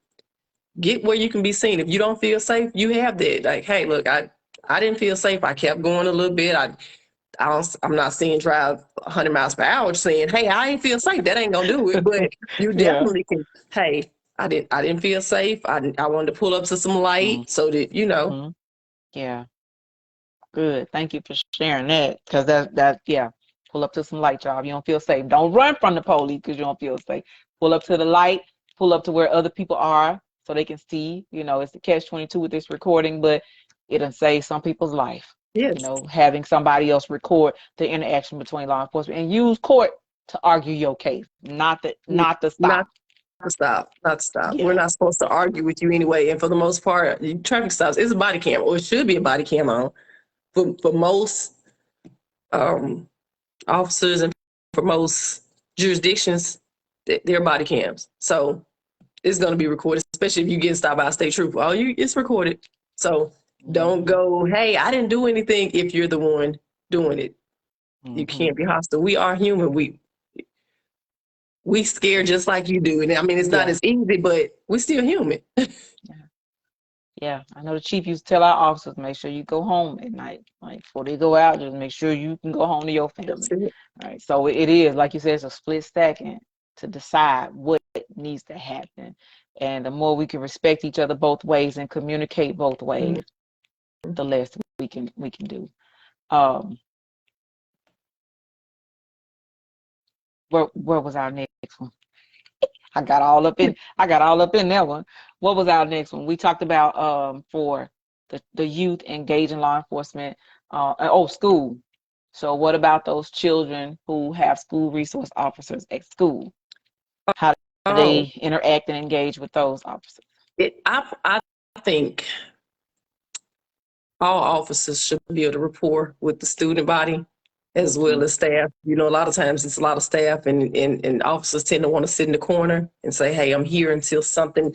get where you can be seen. If you don't feel safe, you have that. Like, hey, look, I didn't feel safe. I kept going a little bit. I'm not saying drive 100 miles per hour, saying, hey, I ain't feel safe. That ain't gonna do it. But you definitely can. Hey, I didn't feel safe. I wanted to pull up to some light so that, you know. Yeah. Good. Thank you for sharing that, because that pull up to some light, y'all. If you don't feel safe, don't run from the police because you don't feel safe. Pull up to the light, pull up to where other people are so they can see. You know, it's the catch-22 with this recording, but it'll save some people's life. Yes. You know, having somebody else record the interaction between law enforcement, and use court to argue your case, not to stop. Not stop. Yeah. We're not supposed to argue with you anyway. And for the most part, traffic stops is a body cam, or it should be a body cam on. For most officers and for most jurisdictions, they're body cams. So it's going to be recorded, especially if you get stopped by a state trooper. It's recorded. So don't go, hey, I didn't do anything if you're the one doing it. You can't be hostile. We are human. We scared just like you do. And I mean, it's not as easy, but we're still human. Yeah, I know the chief used to tell our officers, make sure you go home at night. Like, before they go out, just make sure you can go home to your family. All right. So it is, like you said, it's a split second to decide what needs to happen. And the more we can respect each other both ways and communicate both ways, the less we can do. Where was our next one? I got all up in that one. What was our next one? We talked about for the youth engaging law enforcement, school. So what about those children who have school resource officers at school? How do they interact and engage with those officers? I think all officers should be able to rapport with the student body as well as staff. You know, a lot of times it's a lot of staff and officers tend to want to sit in the corner and say, hey, I'm here until something,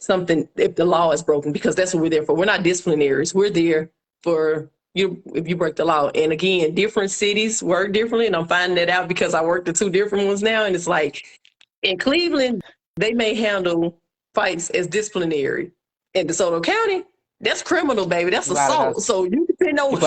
if the law is broken, because that's what we're there for. We're not disciplinaries. We're there for you if you break the law. And again, different cities work differently. And I'm finding that out because I work the two different ones now. And it's like in Cleveland, they may handle fights as disciplinary. In DeSoto County, that's criminal, baby. That's assault. So you depend on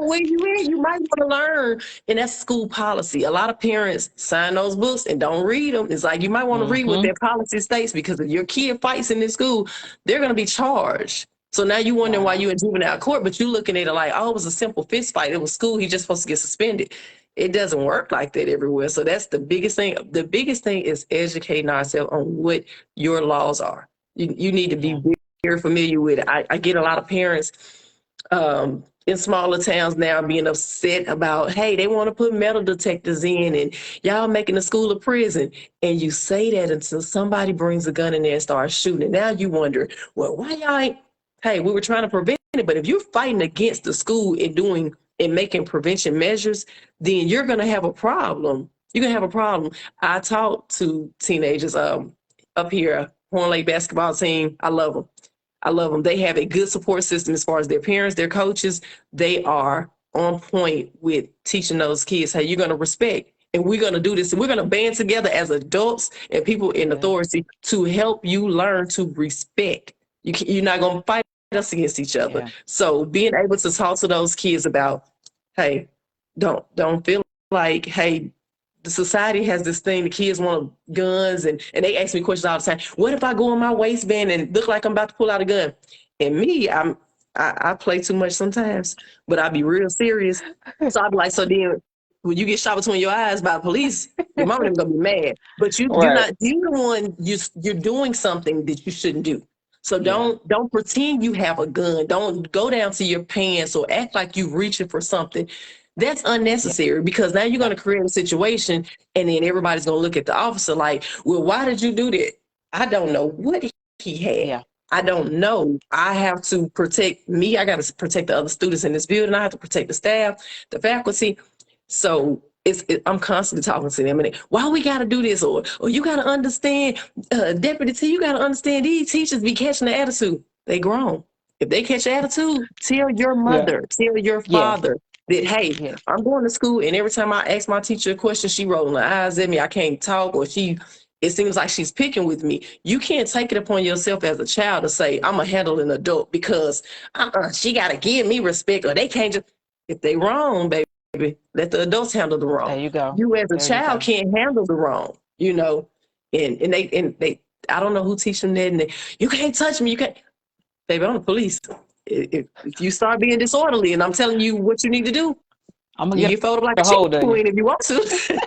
where you in, you might want to learn. And that's school policy. A lot of parents sign those books and don't read them. It's like you might want to read what their policy states, because if your kid fights in this school, they're going to be charged. So now you wondering why you in juvenile court, but you looking at it like, oh, it was a simple fist fight. It was school. He's just supposed to get suspended. It doesn't work like that everywhere. So that's the biggest thing. The biggest thing is educating ourselves on what your laws are. You need to be very familiar with it. I get a lot of parents in smaller towns now being upset about, hey, they want to put metal detectors in and y'all making the school a prison. And you say that until somebody brings a gun in there and starts shooting. And now you wonder, well, why y'all ain't, hey, we were trying to prevent it. But if you're fighting against the school and making prevention measures, then you're going to have a problem. You're going to have a problem. I talk to teenagers up here, Horn Lake basketball team. I love them. They have a good support system as far as their parents, their coaches. They are on point with teaching those kids, hey, you're going to respect, and we're going to do this. And we're going to band together as adults and people in authority to help you learn to respect. You're not going to fight us against each other. Yeah. So being able to talk to those kids about, hey, don't feel like, hey, the society has this thing, the kids want guns, and they ask me questions all the time. What if I go in my waistband and look like I'm about to pull out a gun? And me, I play too much sometimes, but I be real serious. So I be like, so then when you get shot between your eyes by the police, your mama them gonna be mad. But Right. you're the one, you're doing something that you shouldn't do. So Yeah. don't pretend you have a gun. Don't go down to your pants or act like you reaching for something. That's Yeah. unnecessary, because now you're Yeah. going to create a situation, and then everybody's going to look at the officer like, well, why did you do that? I don't know what he had. Yeah. I don't know. I have to protect me. I got to protect the other students in this building. I have to protect the staff, the faculty. So I'm constantly talking to them, and why we got to do this, or you got to understand, Deputy T, you got to understand, these teachers be catching the attitude. They grown. If they catch attitude, tell your Yeah. mother, tell your Yes. father that, hey, Yes. I'm going to school, and every time I ask my teacher a question, she rolling her eyes at me. I can't talk, or it seems like she's picking with me. You can't take it upon yourself as a child to say, I'm going to handle an adult because she got to give me respect, or they can't just, if they wrong, baby, let the adults handle the wrong. There you go. You as a There you child go. can't handle the wrong, and they, I don't know who teach them that, and you can't touch me, you can't. Baby, I'm the police. If you start being disorderly and I'm telling you what you need to do, I'm gonna you get get folded like a a chicken hold of you. wing if you want to.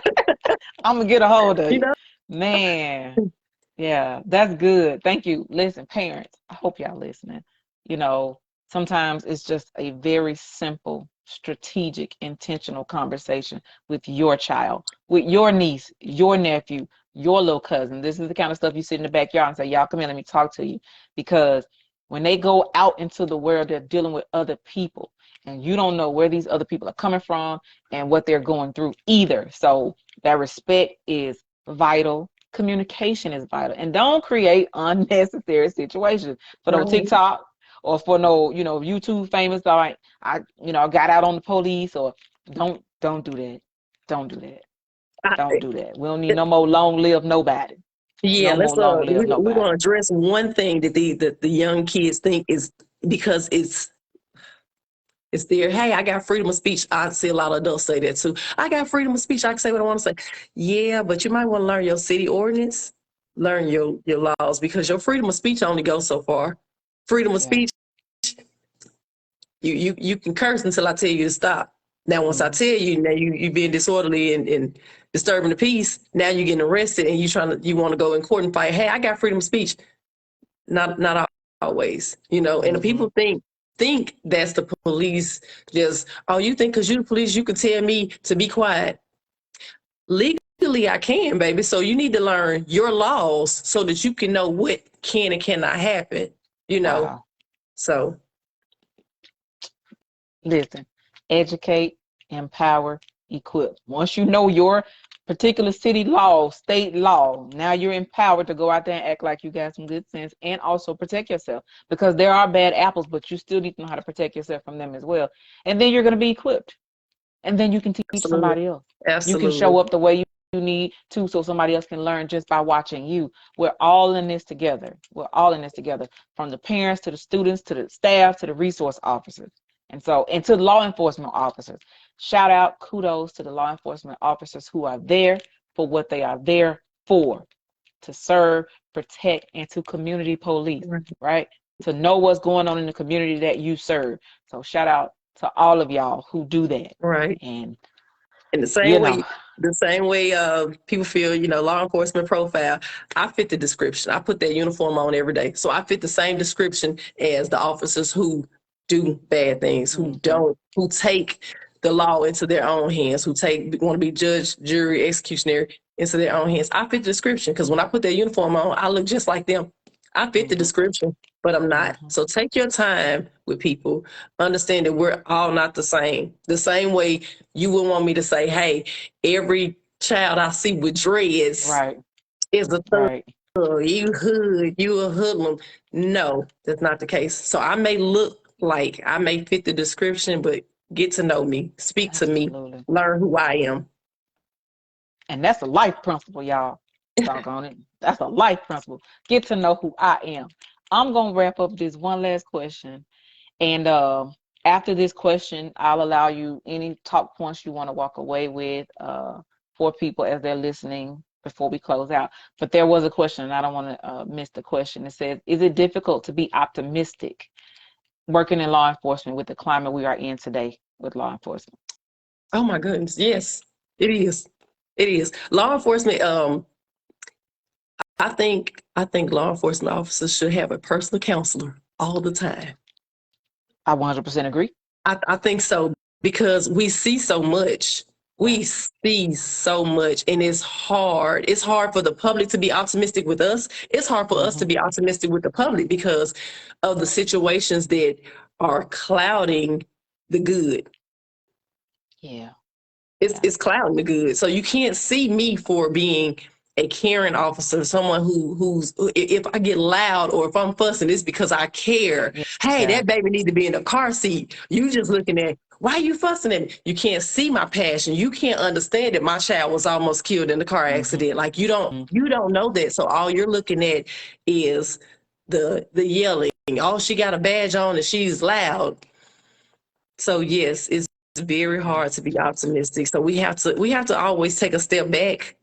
I'm gonna get a hold of You you. know? Man. Yeah, that's good. Thank you. Listen, parents, I hope y'all listening. You know, sometimes it's just a very simple, strategic, intentional conversation with your child, with your niece, your nephew, your little cousin. This is the kind of stuff you sit in the backyard and say, y'all come here, let me talk to you. Because when they go out into the world, they're dealing with other people. And you don't know where these other people are coming from and what they're going through either. So that respect is vital. Communication is vital, and don't create unnecessary situations for no Right. TikTok or for no, YouTube famous. Like I got out on the police, or don't do that. Don't do that. Don't I, do that. We don't need no more long live nobody. yeah, No more long live we're nobody. gonna address one thing that the young kids think is, because it's there. Hey, I got freedom of speech. I see a lot of adults say that too. I got freedom of speech. I can say what I want to say. Yeah, but you might want to learn your city ordinance, learn your laws, because your freedom of speech only goes so far. Freedom of Yeah. speech, you can curse until I tell you to stop. Now, once I Mhm. tell you, now you being disorderly and disturbing the peace, now you're getting arrested and you want to go in court and fight. Hey, I got freedom of speech. Not always, and the people Mhm. think that's the police. Just, oh, you think because you the police you can tell me to be quiet? Legally I can, baby. So you need to learn your laws so that you can know what can and cannot happen. Wow. So Listen, educate, empower, equip. Once you know your particular city law, state law, now you're empowered to go out there and act like you got some good sense and also protect yourself, because there are bad apples, but you still need to know how to protect yourself from them as well. And then you're going to be equipped. And then you can teach absolutely, somebody else. You can absolutely. show up the way you need to so somebody else can learn just by watching you. We're all in this together. We're all in this together, from the parents to the students to the staff to the resource officers. And to the law enforcement officers. Shout out, kudos to the law enforcement officers who are there for what they are there for, to serve, protect, and to community police, right? To know what's going on in the community that you serve. So shout out to all of y'all who do that. Right. And In you know, the same way people feel, law enforcement profile, I fit the description. I put that uniform on every day. So I fit the same description as the officers who do bad things, mhm, who take the law into their own hands, want to be judge, jury, executioner into their own hands. I fit the description because when I put that uniform on, I look just like them. I fit the mhm, description, but I'm not. mhm. So take your time with people. Understand that we're all not the same. The same way you would want me to say, hey, every child I see with dreads Right, is a thug. right. You a hoodlum. No, that's not the case. So I may fit the description, but get to know me, speak to me, Absolutely. learn who I am. And that's a life principle, y'all. Doggone it. That's a life principle. Get to know who I am. I'm gonna wrap up this one last question. And after this question, I'll allow you any talk points you want to walk away with for people as they're listening before we close out. But there was a question, and I don't want to miss the question. It says, is it difficult to be optimistic working in law enforcement with the climate we are in today with law enforcement? Oh my goodness, yes, it is. It is. Law enforcement, I think law enforcement officers should have a personal counselor all the time. I 100% agree. I think so, because we see so much. We see so much, and it's hard. It's hard for the public to be optimistic with us. It's hard for us to be optimistic with the public because of the situations that are clouding the good. Yeah. It's clouding the good. So you can't see me for being a caring officer, someone who's, if I get loud or if I'm fussing, it's because I care. Yeah. Hey, that baby need to be in the car seat. You just looking at, why are you fussing at me? You can't see my passion. You can't understand that my child was almost killed in the car accident. Like you don't know that. So all you're looking at is the yelling. Oh, she got a badge on and she's loud. So yes, it's very hard to be optimistic. So we have to always take a step back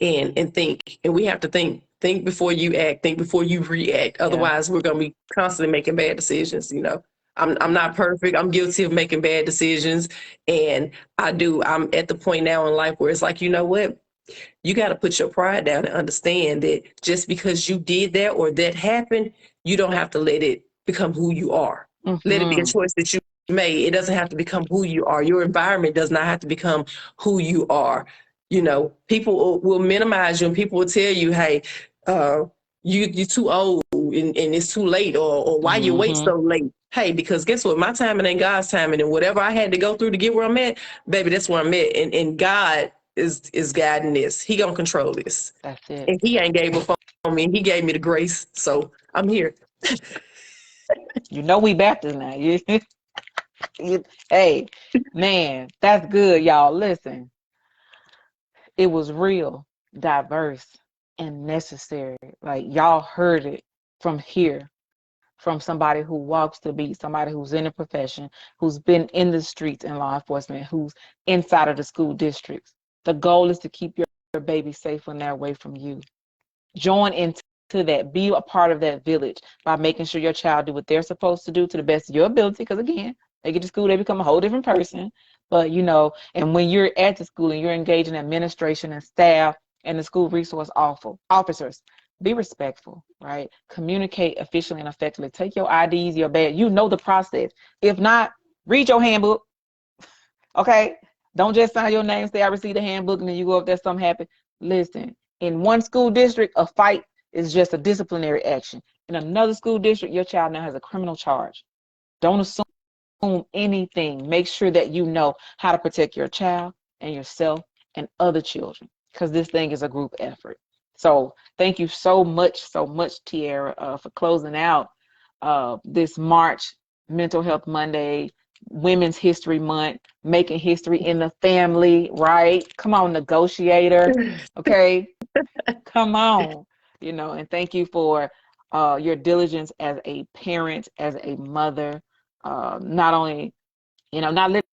and think. And we have to think before you act, think before you react. Otherwise we're gonna be constantly making bad decisions, you know. I'm not perfect. I'm guilty of making bad decisions. And I'm at the point now in life where it's like, you know what? You got to put your pride down and understand that just because you did that or that happened, you don't have to let it become who you are. Let it be a choice that you made. It doesn't have to become who you are. Your environment does not have to become who you are. You know, people will minimize you and people will tell you, hey, you're too old and it's too late, or why you wait so late. Hey, because guess what? My timing ain't God's timing, and whatever I had to go through to get where I'm at, baby, that's where I'm at. And God is guiding this. He gonna control this. That's it. And he ain't gave up on me. He gave me the grace. So I'm here. You know we Baptist now. Hey, man, that's good, y'all. Listen, it was real, diverse, and necessary. Like y'all heard it from here, from somebody who walks the beat, somebody who's in a profession, who's been in the streets in law enforcement, who's inside of the school districts. The goal is to keep your baby safe when they're away from you. Join into that. Be a part of that village by making sure your child do what they're supposed to do to the best of your ability. Because again, they get to school, they become a whole different person. But you know, and when you're at the school and you're engaged in administration and staff and the school resource officers, be respectful, right? Communicate efficiently and effectively. Take your IDs, your badge. You know the process. If not, read your handbook. Okay? Don't just sign your name, say I received a handbook, and then you go up there, something happen. Listen, in one school district, a fight is just a disciplinary action. In another school district, your child now has a criminal charge. Don't assume anything. Make sure that you know how to protect your child and yourself and other children, because this thing is a group effort. So thank you so much, Tearra, for closing out this March Mental Health Monday, Women's History Month, making history in the family, right? Come on, negotiator. Okay, come on. You know, and thank you for your diligence as a parent, as a mother, not only, you know, not living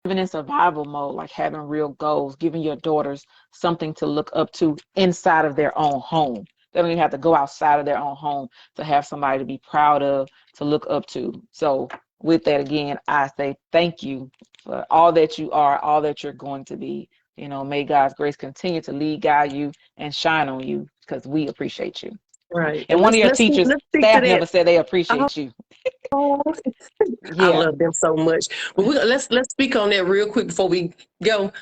in survival mode, like having real goals, giving your daughters something to look up to inside of their own home. They don't even have to go outside of their own home to have somebody to be proud of, to look up to. So with that, again, I say thank you for all that you are, all that you're going to be. You know, may God's grace continue to lead, guide you, and shine on you, because we appreciate you. Right. And one of your teachers, staff member, said they appreciate you. Oh, Yeah. I love them so much. But let's speak on that real quick before we go,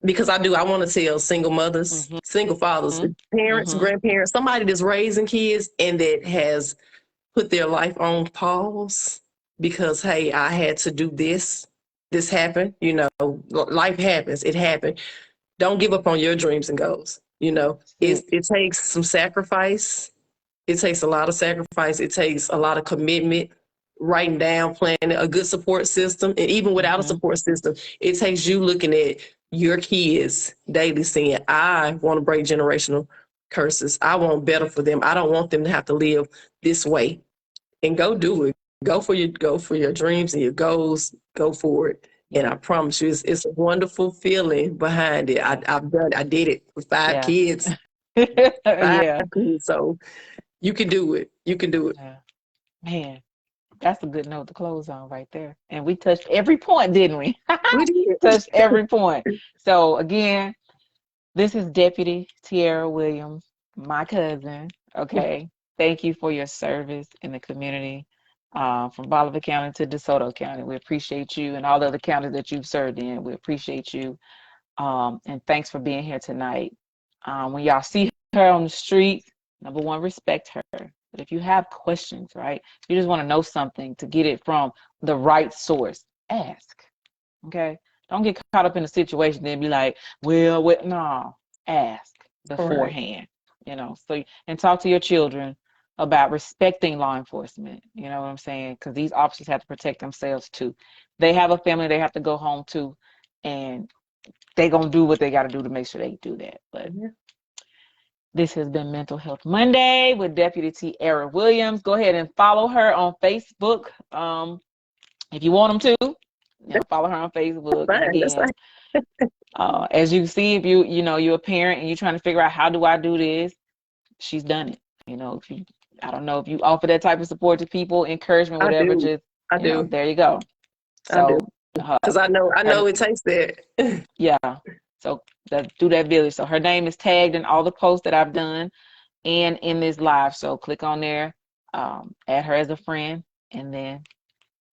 because I want to tell single mothers, single fathers, parents, grandparents, somebody that's raising kids and that has put their life on pause because, hey, I had to do this. This happened. You know, life happens. It happened. Don't give up on your dreams and goals. You know, it takes some sacrifice. It takes a lot of sacrifice. It takes a lot of commitment, writing down, planning, a good support system. And even without a support system, it takes you looking at your kids daily saying, I want to break generational curses. I want better for them. I don't want them to have to live this way. And go do it. Go for your dreams and your goals. Go for it. And I promise you, it's a wonderful feeling behind it. I did it with 5 kids. 5 kids, so you can do it. You can do it. Man, That's a good note to close on right there. And we touched every point, didn't we? We did. Touched every point. So again, this is Deputy Tearra Williams, my cousin. Okay. Thank you for your service in the community. From Bolivar County to DeSoto County. We appreciate you, and all the other counties that you've served in. We appreciate you. And thanks for being here tonight. When y'all see her on the street, number one, respect her. But if you have questions, right, you just want to know something to get it from the right source, ask. Okay? Don't get caught up in a situation and be like, well, what? No, ask beforehand. You know, so, and talk to your children about respecting law enforcement. You know what I'm saying? Because these officers have to protect themselves too. They have a family they have to go home to, and they gonna do what they got to do to make sure they do that. But this has been Mental Health Monday with Deputy Tearra Williams. Go ahead and follow her on Facebook. If you want them to, you know, follow her on Facebook. Fine, And again, as you see, if you're a parent and you're trying to figure out how do I do this, she's done it. You know, I don't know if you offer that type of support to people, encouragement, whatever. I do. There you go. So, because I know it takes that. Yeah. So do that village. So her name is tagged in all the posts that I've done and in this live. So click on there, add her as a friend, and then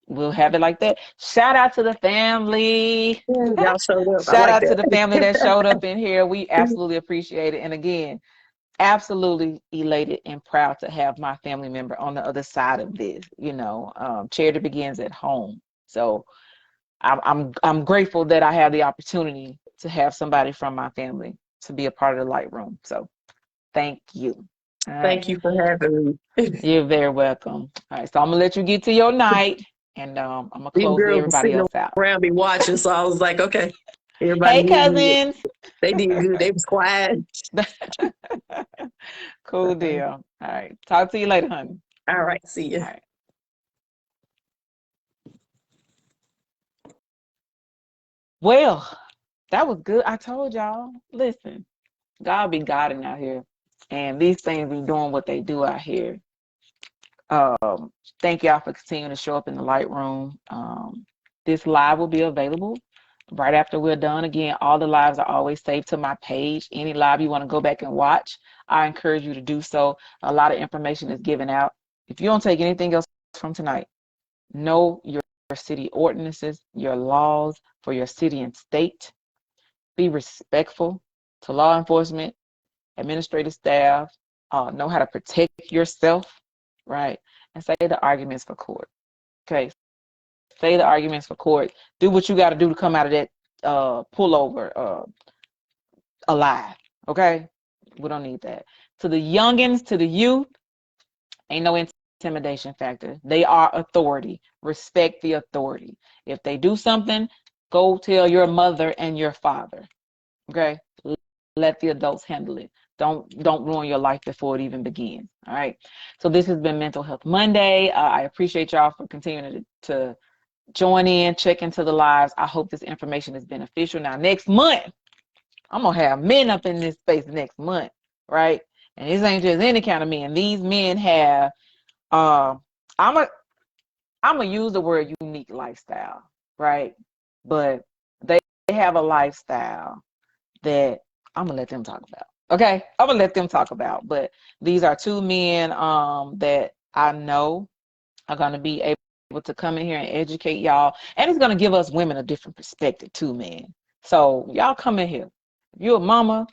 we'll have it like that. Shout out to the family. Y'all showed up. Shout out to the family that showed up in here. We absolutely appreciate it. And again, absolutely elated and proud to have my family member on the other side of this. You know, charity begins at home. So I'm grateful that I have the opportunity to have somebody from my family to be a part of the Light Room. So thank you. Thank you for having me. You're very welcome. All right, so I'm gonna let you get to your night, and I'm gonna close everybody else out. Around me watching, so I was like, okay, everybody. Hey, cousins. They did good. They was quiet. Cool deal. All right, talk to you later, honey. All right, see you. All right. Well, that was good. I told y'all, listen, God be Godding out here, and these things be doing what they do out here. Thank y'all for continuing to show up in the Light Room. This live will be available right after we're done. Again, all the lives are always saved to my page. Any live you want to go back and watch, I encourage you to do so. A lot of information is given out. If you don't take anything else from tonight, know your city ordinances, your laws for your city and state. Be respectful to law enforcement, administrative staff, know how to protect yourself, right? And say the arguments for court. Okay. Say the arguments for court. Do what you got to do to come out of that pullover alive. Okay? We don't need that. To the youngins, to the youth, ain't no intimidation factor. They are authority. Respect the authority. If they do something, go tell your mother and your father. Okay? Let the adults handle it. Don't ruin your life before it even begins. All right. So this has been Mental Health Monday. I appreciate y'all for continuing to join in, check into the lives. I hope this information is beneficial. Now, next month, I'm gonna have men up in this space next month, right? And this ain't just any kind of men. These men have I'm gonna use the word unique lifestyle, right? But they have a lifestyle that I'm gonna let them talk about. Okay, I'm gonna let them talk about. But these are two men that I know are gonna be able to come in here and educate y'all, and it's gonna give us women a different perspective too, man. So y'all come in here. If you're a mama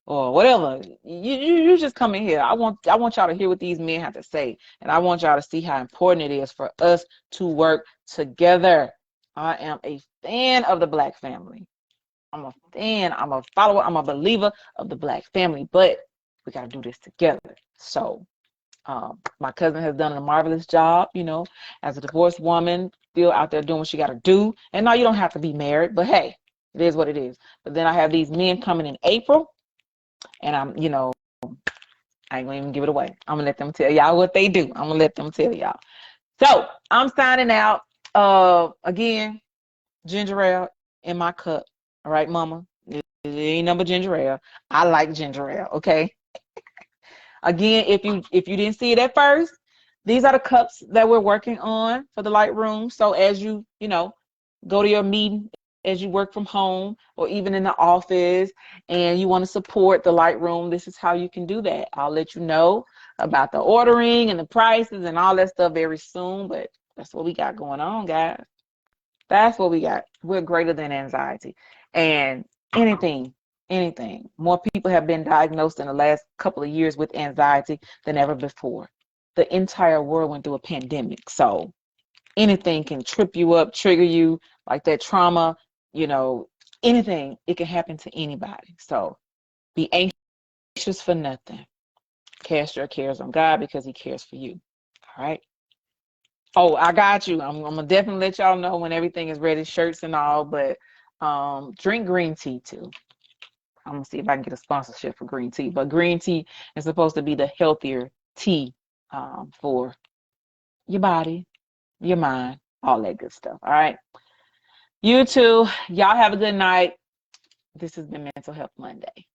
or whatever, you just come in here. I want y'all to hear what these men have to say, and I want y'all to see how important it is for us to work together. I am a fan of the Black family. I'm a fan, I'm a follower, I'm a believer of the Black family, but we got to do this together. So my cousin has done a marvelous job, you know, as a divorced woman, still out there doing what she got to do. And now you don't have to be married, but hey, it is what it is. But then I have these men coming in April, and I ain't gonna even give it away. I'm gonna let them tell y'all what they do. I'm gonna let them tell y'all. So I'm signing out. Again, ginger ale in my cup. All right, mama. It ain't number ginger ale. I like ginger ale, okay? Again, if you didn't see it at first, these are the cups that we're working on for the Lightroom. So as you go to your meeting, as you work from home or even in the office, and you want to support the Lightroom, this is how you can do that. I'll let you know about the ordering and the prices and all that stuff very soon, but that's what we got going on, guys. That's what we got. We're greater than anxiety. And anything, more people have been diagnosed in the last couple of years with anxiety than ever before. The entire world went through a pandemic. So anything can trip you up, trigger you, like that trauma, anything. It can happen to anybody. So be anxious for nothing. Cast your cares on God because he cares for you. All right. Oh, I got you. I'm gonna definitely let y'all know when everything is ready, shirts and all, but drink green tea too. I'm gonna see if I can get a sponsorship for green tea. But green tea is supposed to be the healthier tea for your body, your mind, all that good stuff. All right. You too. Y'all have a good night. This has been Mental Health Monday.